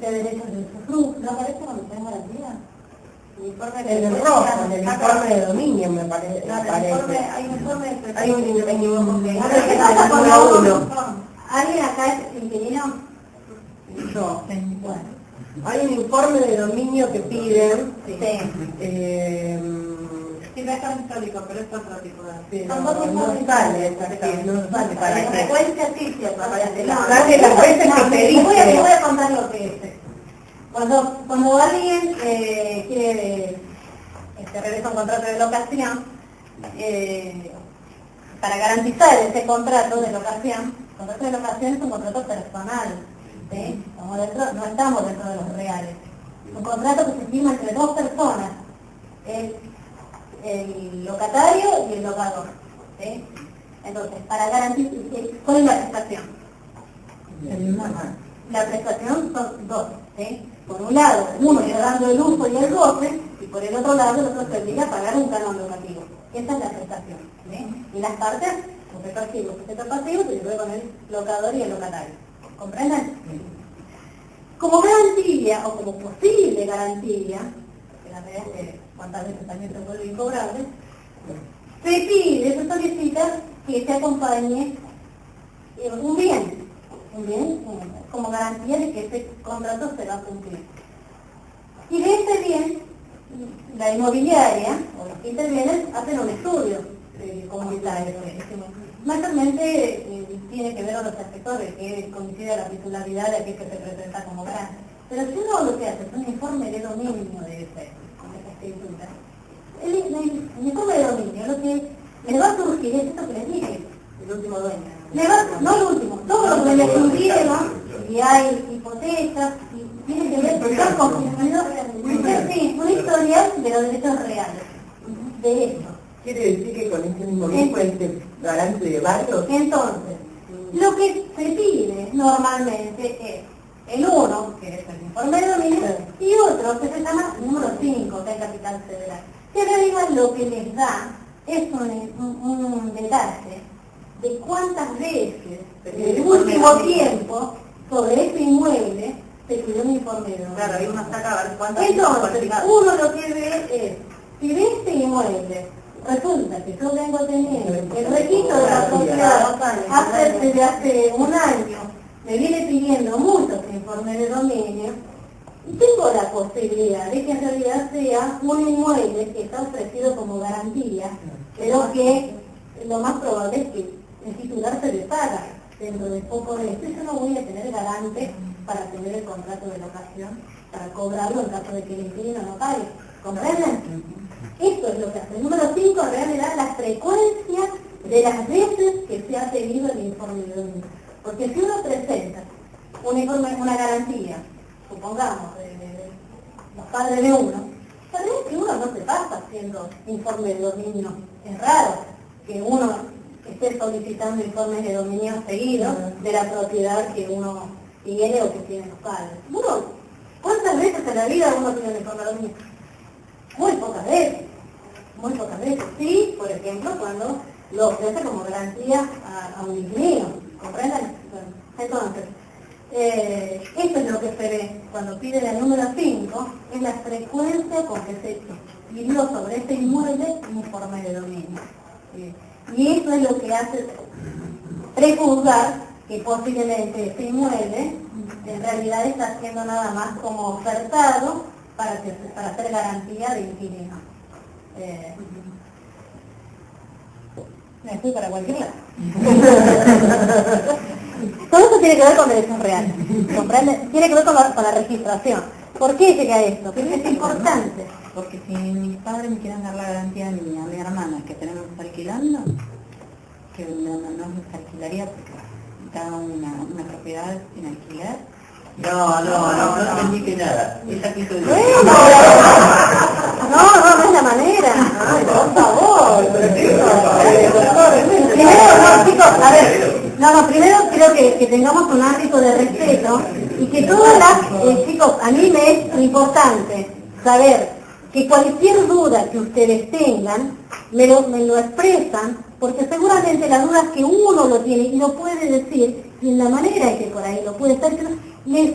derechos de usufructo. ¿No aparece cuando está en garantía? En el rojo, en el informe de dominio me parece. Hay un informe Hay un informe. ¿Alguien acá es inquilino? Yo. Bueno. Hay un informe de dominio que piden. Sí. Sí, no es tan histórico, pero es otro tipo de... Son dos no informes. sale, no sale para La que... frecuencia sí se aparece. Sale las veces que te Te voy dice. a contar lo que es. Cuando alguien quiere realiza un contrato de locación, para garantizar ese contrato de locación, el contrato de locación es un contrato personal, ¿sí? No estamos dentro de los reales. Un contrato que se firma entre dos personas, el locatario y el locador, ¿sí? Entonces, para garantizar, ¿cuál es la prestación? La prestación son dos, ¿sí? Por un lado, uno está dando el uso y el goce, y por el otro lado, el otro se obliga a pagar un canon locativo. Esa es la prestación, ¿sí? Y las partes, sujeto activo, sujeto pasivo, y luego con el locador y el locatario. ¿Comprenden? Como garantía, o como posible garantía, porque la verdad es que cuántas veces también se vuelve incobrable, se pide, se solicita que se acompañe un bien como garantía de que ese contrato se va a cumplir. Y de ese bien, la inmobiliaria o los que intervienen hacen un estudio comunitario. Mayormente tiene que ver con los aspectos de que coincide la titularidad de aquel que se presenta como garante. Pero si uno lo que hace es un informe de dominio de esa escritura, el informe de dominio lo que le va a surgir es esto que les dije, el último dueño. No el último, todo lo que le surgieron, y hay hipotecas, y tiene que ver con un historial de los derechos reales, de esto. ¿Quiere decir que con este mismo bien puede ser garante de varios? Entonces, lo que se pide normalmente es el uno, que es el informe de dominio, y otro que se llama número 5, que es Capital Federal. que en realidad lo que les da es un detalle de cuántas veces en el último tiempo sobre ese inmueble se pidió un informe de dominio. Claro, ahí uno saca a ver cuántas Entonces, uno lo que ve es, si de este inmueble resulta que yo vengo teniendo el registro de la propiedad desde hace un año, me viene pidiendo muchos informes de dominio, tengo la posibilidad de que en realidad sea un inmueble que está ofrecido como garantía, pero que lo más probable es que el titular se deshaga dentro de poco de esto. Yo no voy a tener garante para tener el contrato de locación, para cobrarlo en caso de que el inquilino no pague. ¿Comprenden? Esto es lo que hace. El número 5 en realidad la frecuencia de las veces que se ha pedido el informe de dominio. Porque si uno presenta un informe, una garantía, supongamos, de los padres de uno, sabés que uno no se pasa haciendo informe de dominio. Es raro que uno esté solicitando informes de dominio seguidos de la propiedad que uno tiene o que tienen los padres. Uno, ¿cuántas veces en la vida uno tiene un informe de dominio? Muy pocas veces. Muy pocas veces. Sí, por ejemplo, cuando lo ofrece como garantía a un inquilino. ¿Comprenden? Bueno, entonces, esto es lo que se ve cuando piden el número 5, es la frecuencia con que se pidió sobre este inmueble un informe de dominio. ¿Sí? Y eso es lo que hace prejuzgar que posiblemente este inmueble en realidad está siendo nada más como ofertado para hacer garantía de inquilino. Me fui para cualquier lado. Todo eso tiene que ver con derechos reales, ¿comprende? Tiene que ver con la registración. ¿Por qué llega esto? Porque es importante. Porque si mis padres me quieren dar la garantía a mi hermana que tenemos alquilando, que no nos alquilaría porque cada una propiedad sin alquiler. No entendí nada. Esa quiso decir. No es la manera. Ay, por favor. Primero creo que tengamos un ámbito de respeto y que todas las, chicos, a mí me es importante saber que cualquier duda que ustedes tengan, me lo expresan, porque seguramente las dudas que uno lo tiene y lo puede decir, y en la manera en que por ahí lo puede estar, les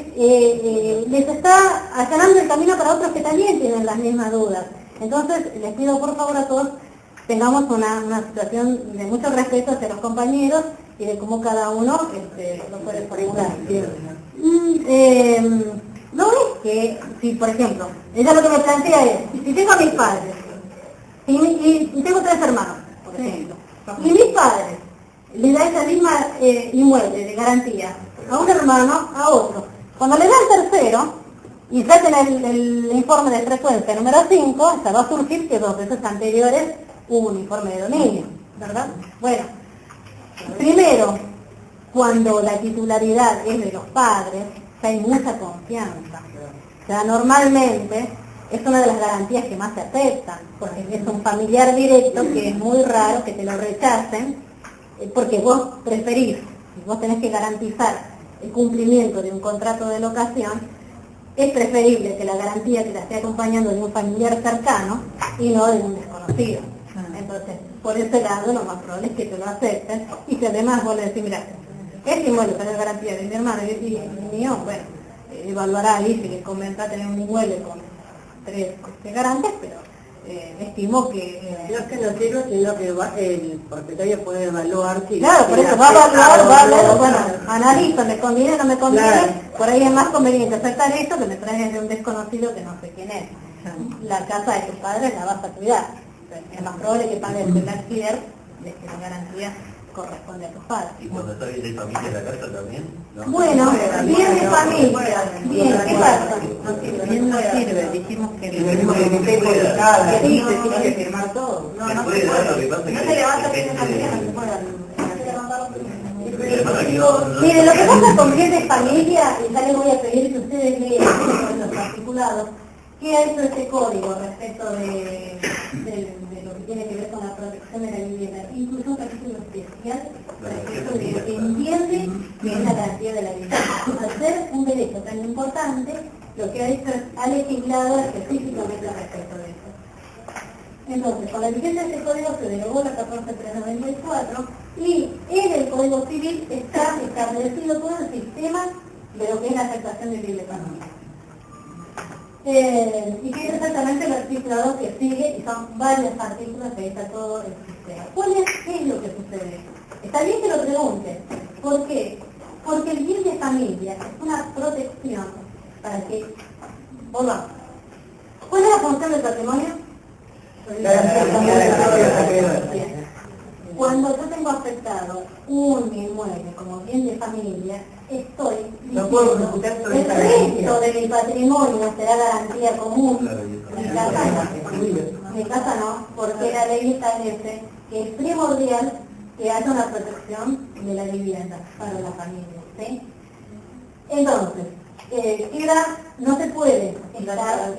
está allanando el camino para otros que también tienen las mismas dudas. Entonces, les pido por favor a todos, tengamos una situación de mucho respeto hacia los compañeros y de cómo cada uno lo puede formular. No es que, si por ejemplo, ella lo que me plantea es, si tengo a mis padres, y tengo 3 hermanos, por ejemplo, y mis padres le da esa misma inmueble de garantía a un hermano, a otro, cuando le da el tercero, y saquen el informe de frecuencia número 5, se va a surgir que 2 veces anteriores hubo un informe de dominio, ¿verdad? Bueno, primero, cuando la titularidad es de los padres, hay mucha confianza. O sea, normalmente es una de las garantías que más se aceptan, porque es un familiar directo que es muy raro que te lo rechacen, porque vos preferís, si vos tenés que garantizar el cumplimiento de un contrato de locación, es preferible que la garantía te la esté acompañando de un familiar cercano y no de un desconocido. Entonces, por ese lado, lo más probable es que te lo acepten y que además vos le decís, mira, este inmueble tiene garantía de mi hermano y mío, bueno, evaluará ahí si les convendrá tener un inmueble con 3 garantes, pero estimo que... No es que no sirve, sino que el propietario puede evaluar si... Claro, por eso va a evaluar, bueno, analizo, me conviene, no me conviene, claro. Por ahí es más conveniente aceptar esto que me traes de un desconocido que no sé quién es. La casa de tus padres la vas a cuidar, es más probable que pagues el alquiler de que la garantía corresponde a tus padres. ¿Y cuando está bien de familia la casa también? ¿No? Bueno, bien de familia, bien, ¿qué pasa? Bien no sirve, dijimos que que tiene que firmar todo. No se levanta bien de familia, no se puede Mire, lo que pasa con bien de familia, y ya les voy a pedir que ustedes lean los articulados, que ha hecho este código respecto de lo que tiene que ver con la protección de la vivienda, incluso un capítulo especial respecto de lo que entiende que es la garantía de la vivienda. Al ser un derecho tan importante, lo que ha hecho es ha legislado específicamente respecto de eso. Entonces, con la vigencia de este código se derogó la 14394 y en el Código Civil está establecido todo el sistema de lo que es la aceptación de libre economía. Y que es exactamente el artículo 2 que sigue, y son varios artículos que ahí está todo el sistema. ¿Qué es lo que sucede? Está bien que lo pregunte. ¿Por qué? Porque el bien de familia es una protección para que volvamos. ¿Cuál es la función del patrimonio? Cuando yo tengo afectado un inmueble como bien de familia, estoy No puedo diciendo, ejecutar sobre el esa resto de mi patrimonio será garantía común. Mi casa no. Mi casa no, porque la ley establece que es primordial que haya una protección de la vivienda para la familia, ¿sí? Entonces, no se puede estar,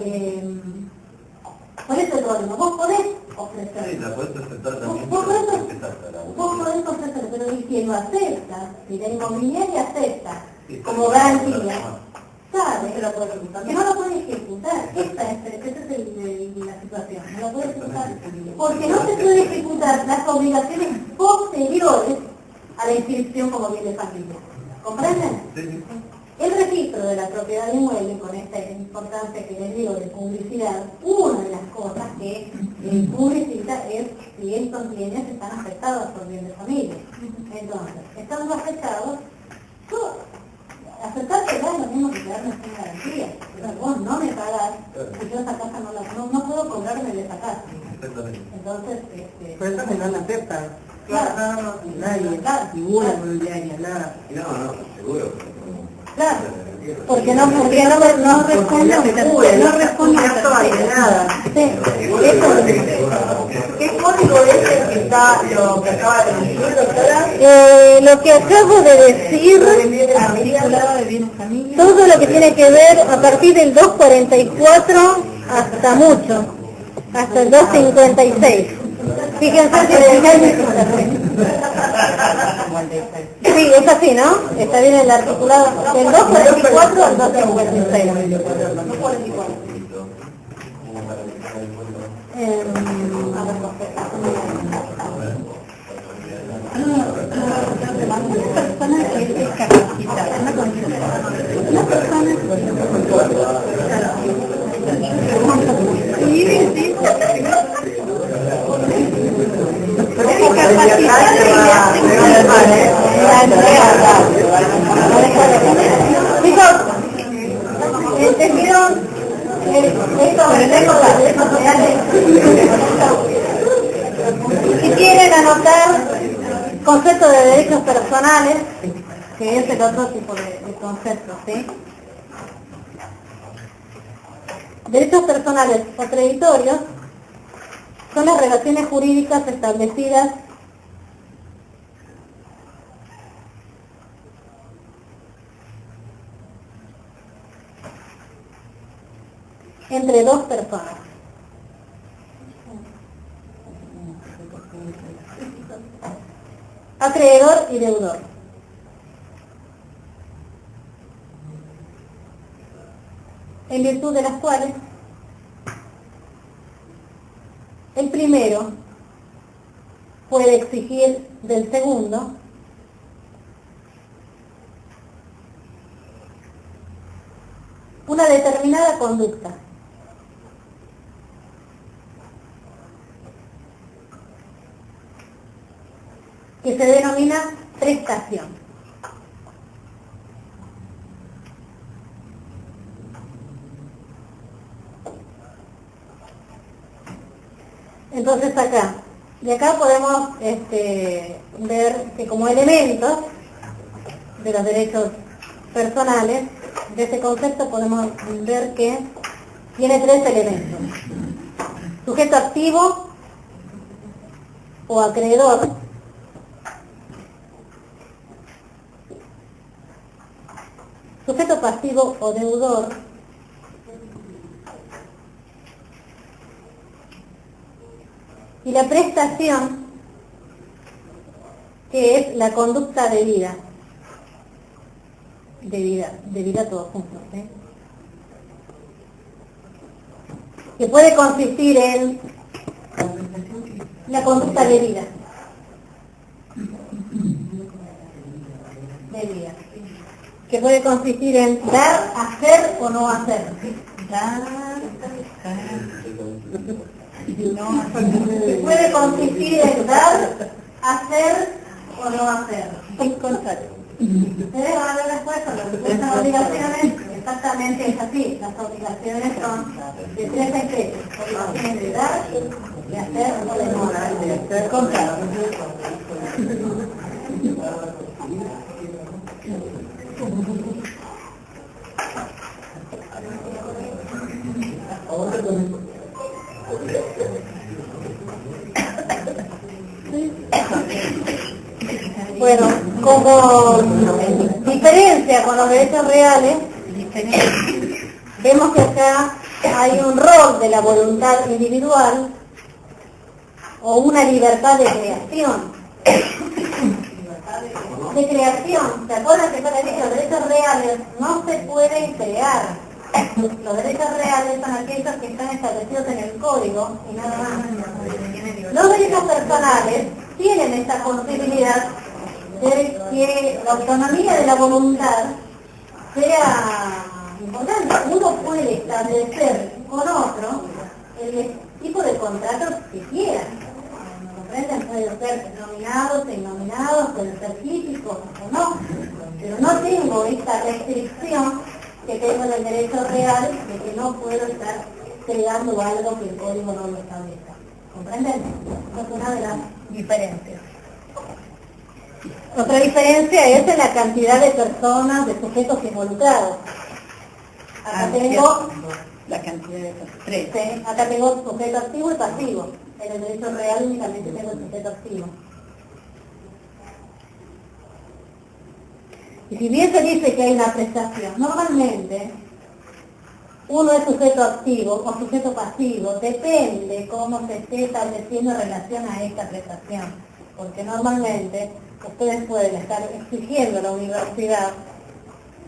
por eso el problema, vos podés ofrecer. Sí, la puedes presentar también. Vos podés ofrecer, pero ¿y quién lo acepta? Si la inmobiliaria acepta como garantía, sabe que no lo puede ejecutar. Esa es la situación, no lo puede ejecutar. Porque no se puede ejecutar las obligaciones posteriores a la inscripción como bien de familia. ¿Comprenden? Sí. El registro de la propiedad inmueble, con esta importancia que les digo de publicidad, una de las cosas que publicita es si estos bienes están afectados por bien de familia. Entonces, estando afectados, aceptar que da lo mismo que quedarme sin garantía. Pero vos no me pagás, y yo esa casa no puedo cobrarme de esa casa. Exactamente. Entonces, Pero eso que no la aceptan. claro, Nadie, ninguna inmobiliaria, nada. No, seguro. claro, porque no responde no responde a nada. Sí, ¿Qué código es el que está, lo que acaba de decir, doctora? Lo que acabo de decir, Articulado de bienes familia. todo lo que tiene que ver a partir del 244 hasta mucho, hasta el 256. Fíjense que sí, es así, ¿no? Está bien el articulado del 244 al 256. Chicos, ¿entendieron? Si quieren anotar concepto de derechos personales, que es el otro tipo de concepto, ¿sí? Derechos personales o creditorios son las relaciones jurídicas establecidas entre dos personas. Acreedor y deudor. En virtud de las cuales el primero puede exigir del segundo una determinada conducta. Que se denomina prestación. Entonces de acá podemos ver que como elementos de los derechos personales, de ese concepto podemos ver que tiene tres elementos. Sujeto activo o acreedor, sujeto pasivo o deudor, y la prestación, que es la conducta debida todos juntos, ¿eh? Que puede consistir en, como La conducta debida. Debida. Que puede consistir en dar, hacer o no hacer. Dar, no, Que puede consistir en dar, hacer o no hacer. En contrato. Ustedes van a ver después con las obligaciones, exactamente es así. Las obligaciones son de tres efectos. Obligaciones de dar, de hacer o de no hacer. Contrato. Bueno, como diferencia con los derechos reales, vemos que acá hay un rol de la voluntad individual o una libertad de creación. De creación, ¿se acuerdan que para los derechos reales no se pueden crear? Los derechos reales son aquellos que están establecidos en el código y nada más. Los derechos personales tienen esta posibilidad de que la autonomía de la voluntad sea importante. Uno puede establecer con otro el tipo de contrato que quiera. ¿Comprenden? Pueden ser nominados, innominados, pueden ser físicos o no. Pero no tengo esta restricción que tengo en el derecho real de que no puedo estar creando algo que el código no lo establezca. ¿Comprenden? Esa es una de las diferencias. Otra diferencia es en la cantidad de personas, de sujetos involucrados. Acá tengo la cantidad de tres. sí, acá tengo sujeto activo y pasivo. En el derecho real únicamente tengo el sujeto activo. Y si bien se dice que hay una prestación, normalmente uno es sujeto activo o sujeto pasivo, depende cómo se esté estableciendo en relación a esta prestación. Porque normalmente ustedes pueden estar exigiendo a la universidad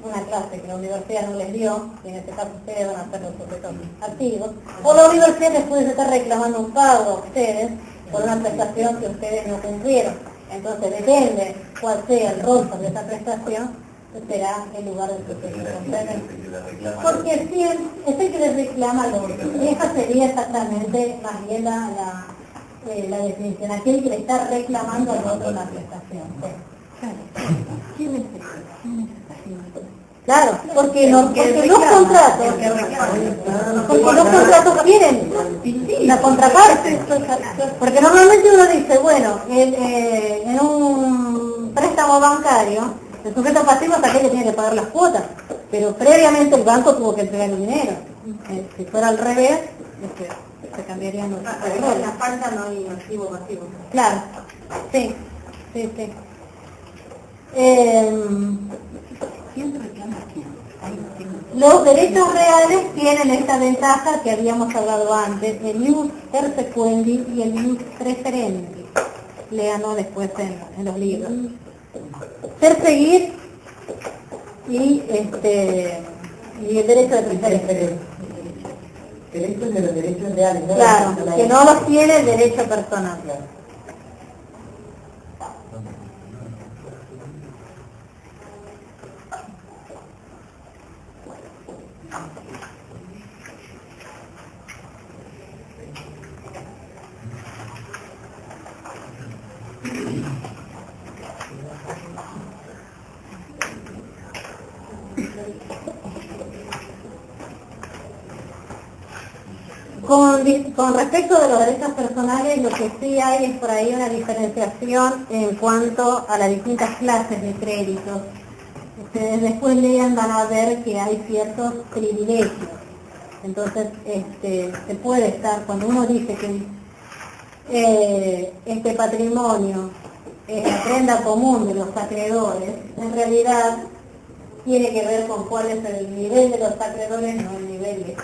una clase que la universidad no les dio, y en este caso ustedes van a ser los sujetos activos, o la universidad les puede estar reclamando un pago a ustedes por una prestación que ustedes no cumplieron. Entonces depende cuál sea el rol de esa prestación, será el lugar del sujeto. Porque si es el que les reclama al otro, y esa sería exactamente más bien la definición, aquel que le está reclamando al otro la prestación. Claro, porque los contratos tienen la contraparte, porque normalmente uno dice, bueno, en un préstamo bancario, el sujeto pasivo es aquel que tiene que pagar las cuotas, pero previamente el banco tuvo que entregar el dinero. Si fuera al revés, se cambiarían los roles. En la falta no hay activo pasivo. Claro, sí. ¿Quién reclama quién? Los derechos reales tienen esta ventaja que habíamos hablado antes, el ius persequendi y el ius preferendi. Léanlo después en los libros. Perseguir y el derecho de preferencia. Esto es de los derechos reales, ¿no? Claro, que no los tiene el derecho personal. Con respecto de los derechos personales, lo que sí hay es por ahí una diferenciación en cuanto a las distintas clases de créditos. Ustedes después lean, van a ver que hay ciertos privilegios. Entonces, se puede estar, cuando uno dice que este patrimonio es la prenda común de los acreedores, en realidad tiene que ver con cuál es el nivel de los acreedores, no el nivel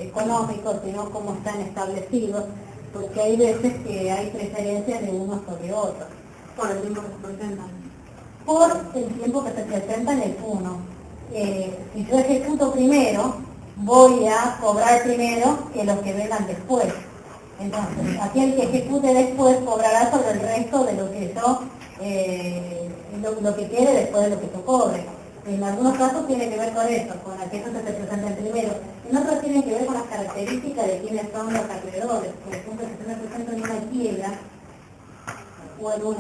económico, sino cómo están establecidos, porque hay veces que hay preferencias de unos sobre otros. Por el tiempo que se presentan. Por el tiempo que se presenta en el uno. Si yo ejecuto primero, voy a cobrar primero que los que vengan después. Entonces, aquel que ejecute después cobrará sobre el resto de lo que yo, lo que quede después de lo que yo cobre. En algunos casos tiene que ver con eso, con aquellos que se presentan primero. En otros tienen que ver con las características de quiénes son los acreedores. Por ejemplo, si yo me presento en una quiebra o en un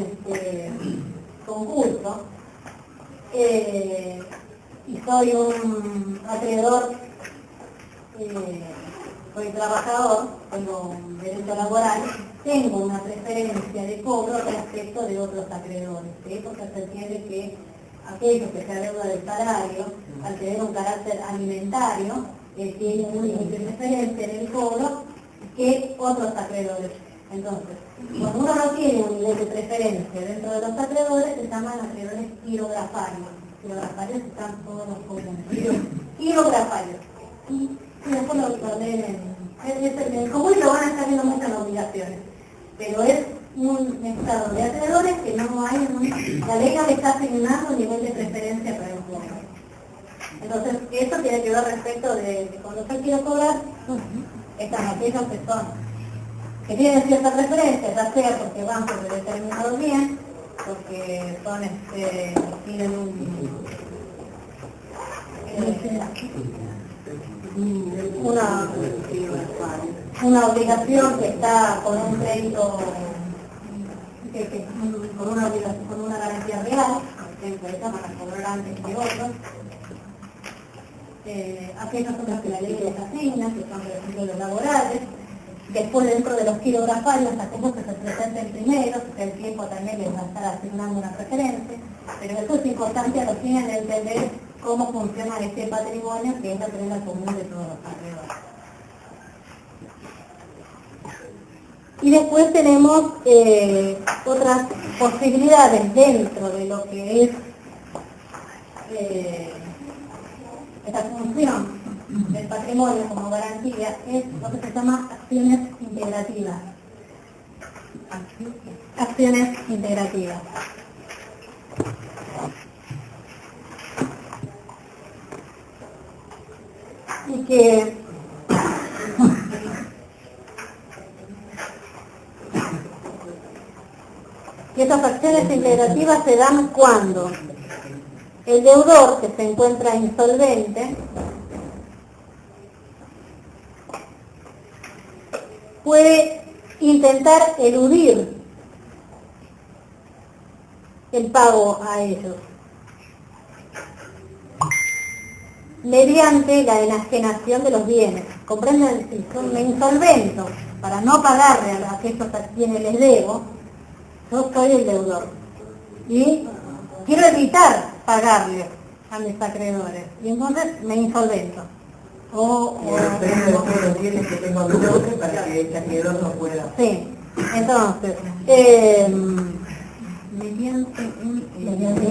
concurso, y soy un acreedor, soy trabajador, tengo un derecho laboral, tengo una preferencia de cobro respecto de otros acreedores, ¿sí? Porque se entiende que aquellos que se adeudan del salario, al tener un carácter alimentario, tienen un límite de preferencia en el cobro que otros acreedores. Entonces, cuando uno no tiene un nivel de preferencia dentro de los acreedores, se llaman acreedores quirografarios. Quirografarios están todos los comunes. Quirografarios. Y después lo leen en el común y lo van a estar viendo muchas obligaciones. Pero es un estado de acreedores que no hay, la ley no le está asignando un nivel de preferencia para el cobro. Entonces, eso tiene que ver respecto de que cuando yo quiero cobrar, están aquellos que tienen cierta preferencia, ya sea porque van por determinado bien, porque son, tienen una obligación que está con un crédito, con una garantía real, por ejemplo, esta van a cobrar antes que otros. Aquellos otros que la ley les asigna, que son por ejemplo los laborales. Después, dentro de los quirografarios, aquellos que se presenten primero, el tiempo también les va a estar asignando una preferencia, pero eso es importante a los fines de entender cómo funciona este patrimonio, que es la prenda común de todos los acreedores. Y después tenemos otras posibilidades dentro de lo que es esta función del patrimonio como garantía, es lo que se llama acciones integrativas. Acciones integrativas. Y que estas acciones integrativas se dan cuando el deudor, que se encuentra insolvente, puede intentar eludir el pago a ellos mediante la enajenación de los bienes. ¿Comprenden? Si yo me insolvento para no pagarle a aquellos a quienes les debo, yo soy el deudor y quiero evitar pagarle a mis acreedores y entonces me insolvento. Depende de todos los bienes que tengo a mi nombre para que el acreedor no pueda. Sí, entonces,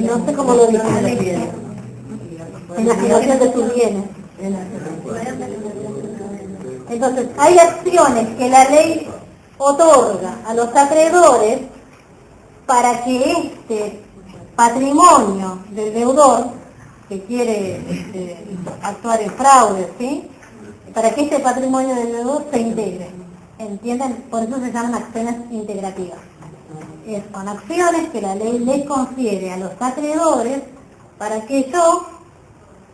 no sé cómo lo dicen, en la situación de sus bienes. Entonces, hay acciones que la ley otorga a los acreedores para que este patrimonio del deudor que quiere actuar en fraude, ¿sí? Para que este patrimonio del deudor se integre. ¿Entienden? Por eso se llaman acciones integrativas. Son acciones que la ley les confiere a los acreedores para que yo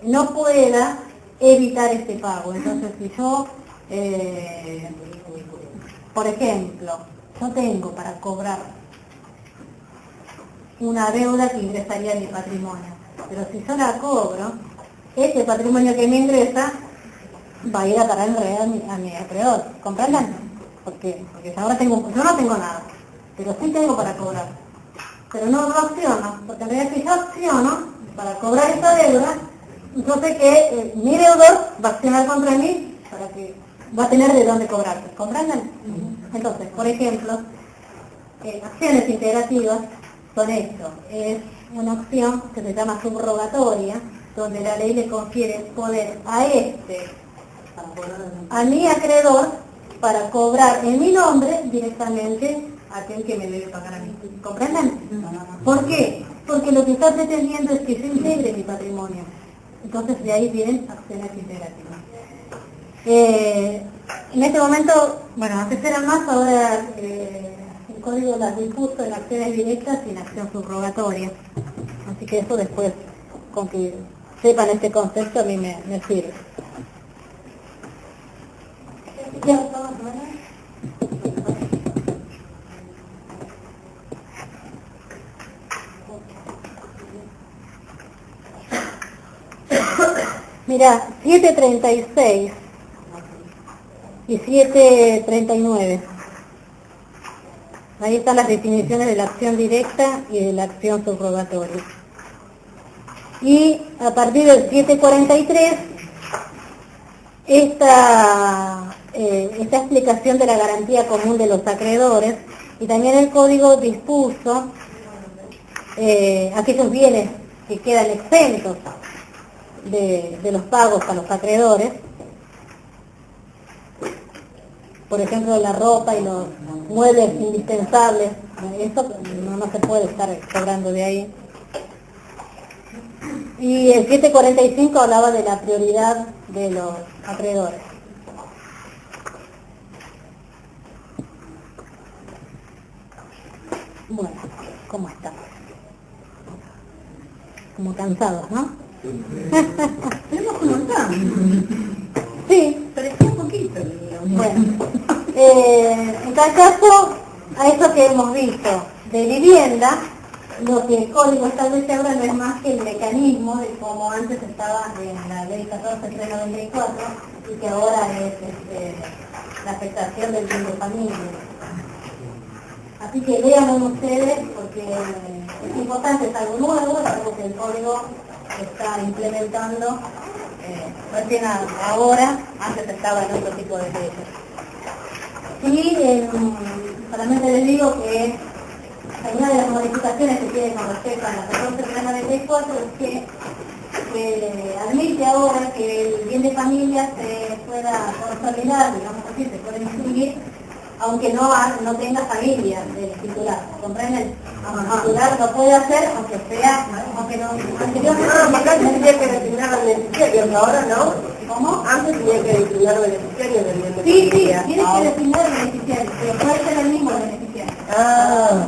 no pueda evitar este pago. Entonces, si yo, por ejemplo, yo tengo para cobrar una deuda que ingresaría en mi patrimonio, pero si yo la cobro, este patrimonio que me ingresa va a ir a parar en realidad a mi acreedor. ¿Comprenden? Porque yo no tengo nada, pero sí tengo para cobrar. Pero no lo acciono, porque en realidad si yo acciono para cobrar esta deuda, entonces que mi deudor va a accionar contra mí para que va a tener de dónde cobrar. ¿Comprenden? Entonces, por ejemplo, acciones integrativas son esto. Es una opción que se llama subrogatoria, donde la ley le confiere poder a mi acreedor para cobrar en mi nombre directamente a aquel que me debe pagar a mí. ¿Comprenden? ¿Por qué? Porque lo que está pretendiendo es que se integre mi patrimonio. Entonces de ahí vienen acciones integrativas. En este momento, bueno, antes eran más, ahora el código las dispuso en acciones directas y en acción subrogatoria. Así que eso después, con que sepan este concepto, a mí me sirve. Mira, 736 y 739. Ahí están las definiciones de la acción directa y de la acción subrogatoria. Y a partir del 743, esta explicación de la garantía común de los acreedores, y también el código dispuso aquellos bienes que quedan exentos de los pagos a los acreedores, por ejemplo la ropa y los muebles indispensables, eso no se puede estar cobrando de ahí. Y el 745 hablaba de la prioridad de los acreedores. Bueno, ¿cómo estamos? Como cansados, ¿no? Tenemos un montón. Sí, Pero es un poquito. bueno. En tal caso, a eso que hemos visto de vivienda, lo que el código establece ahora no es más que el mecanismo de como antes estaba en la ley 14.394 y que ahora es la afectación del bien de familia. Así que lean ustedes porque es importante, es algo nuevo, es algo que el código está implementando recién ahora, antes estaba en otro tipo de leyes. Y solamente les digo que una de las modificaciones que tiene con respecto a la 14.394 es que admite ahora que el bien de familia se pueda consolidar, digamos así, se puede inscribir, aunque no tenga familia del titular. ¿Comprenden? El titular lo puede hacer, aunque no anteriormente Tenía que designar al beneficiario, ahora no. ¿Cómo? Antes tenía que designar al beneficiario del bien de Sí, familia. tiene que designar el beneficiario, pero puede ser el mismo beneficiario. Ah,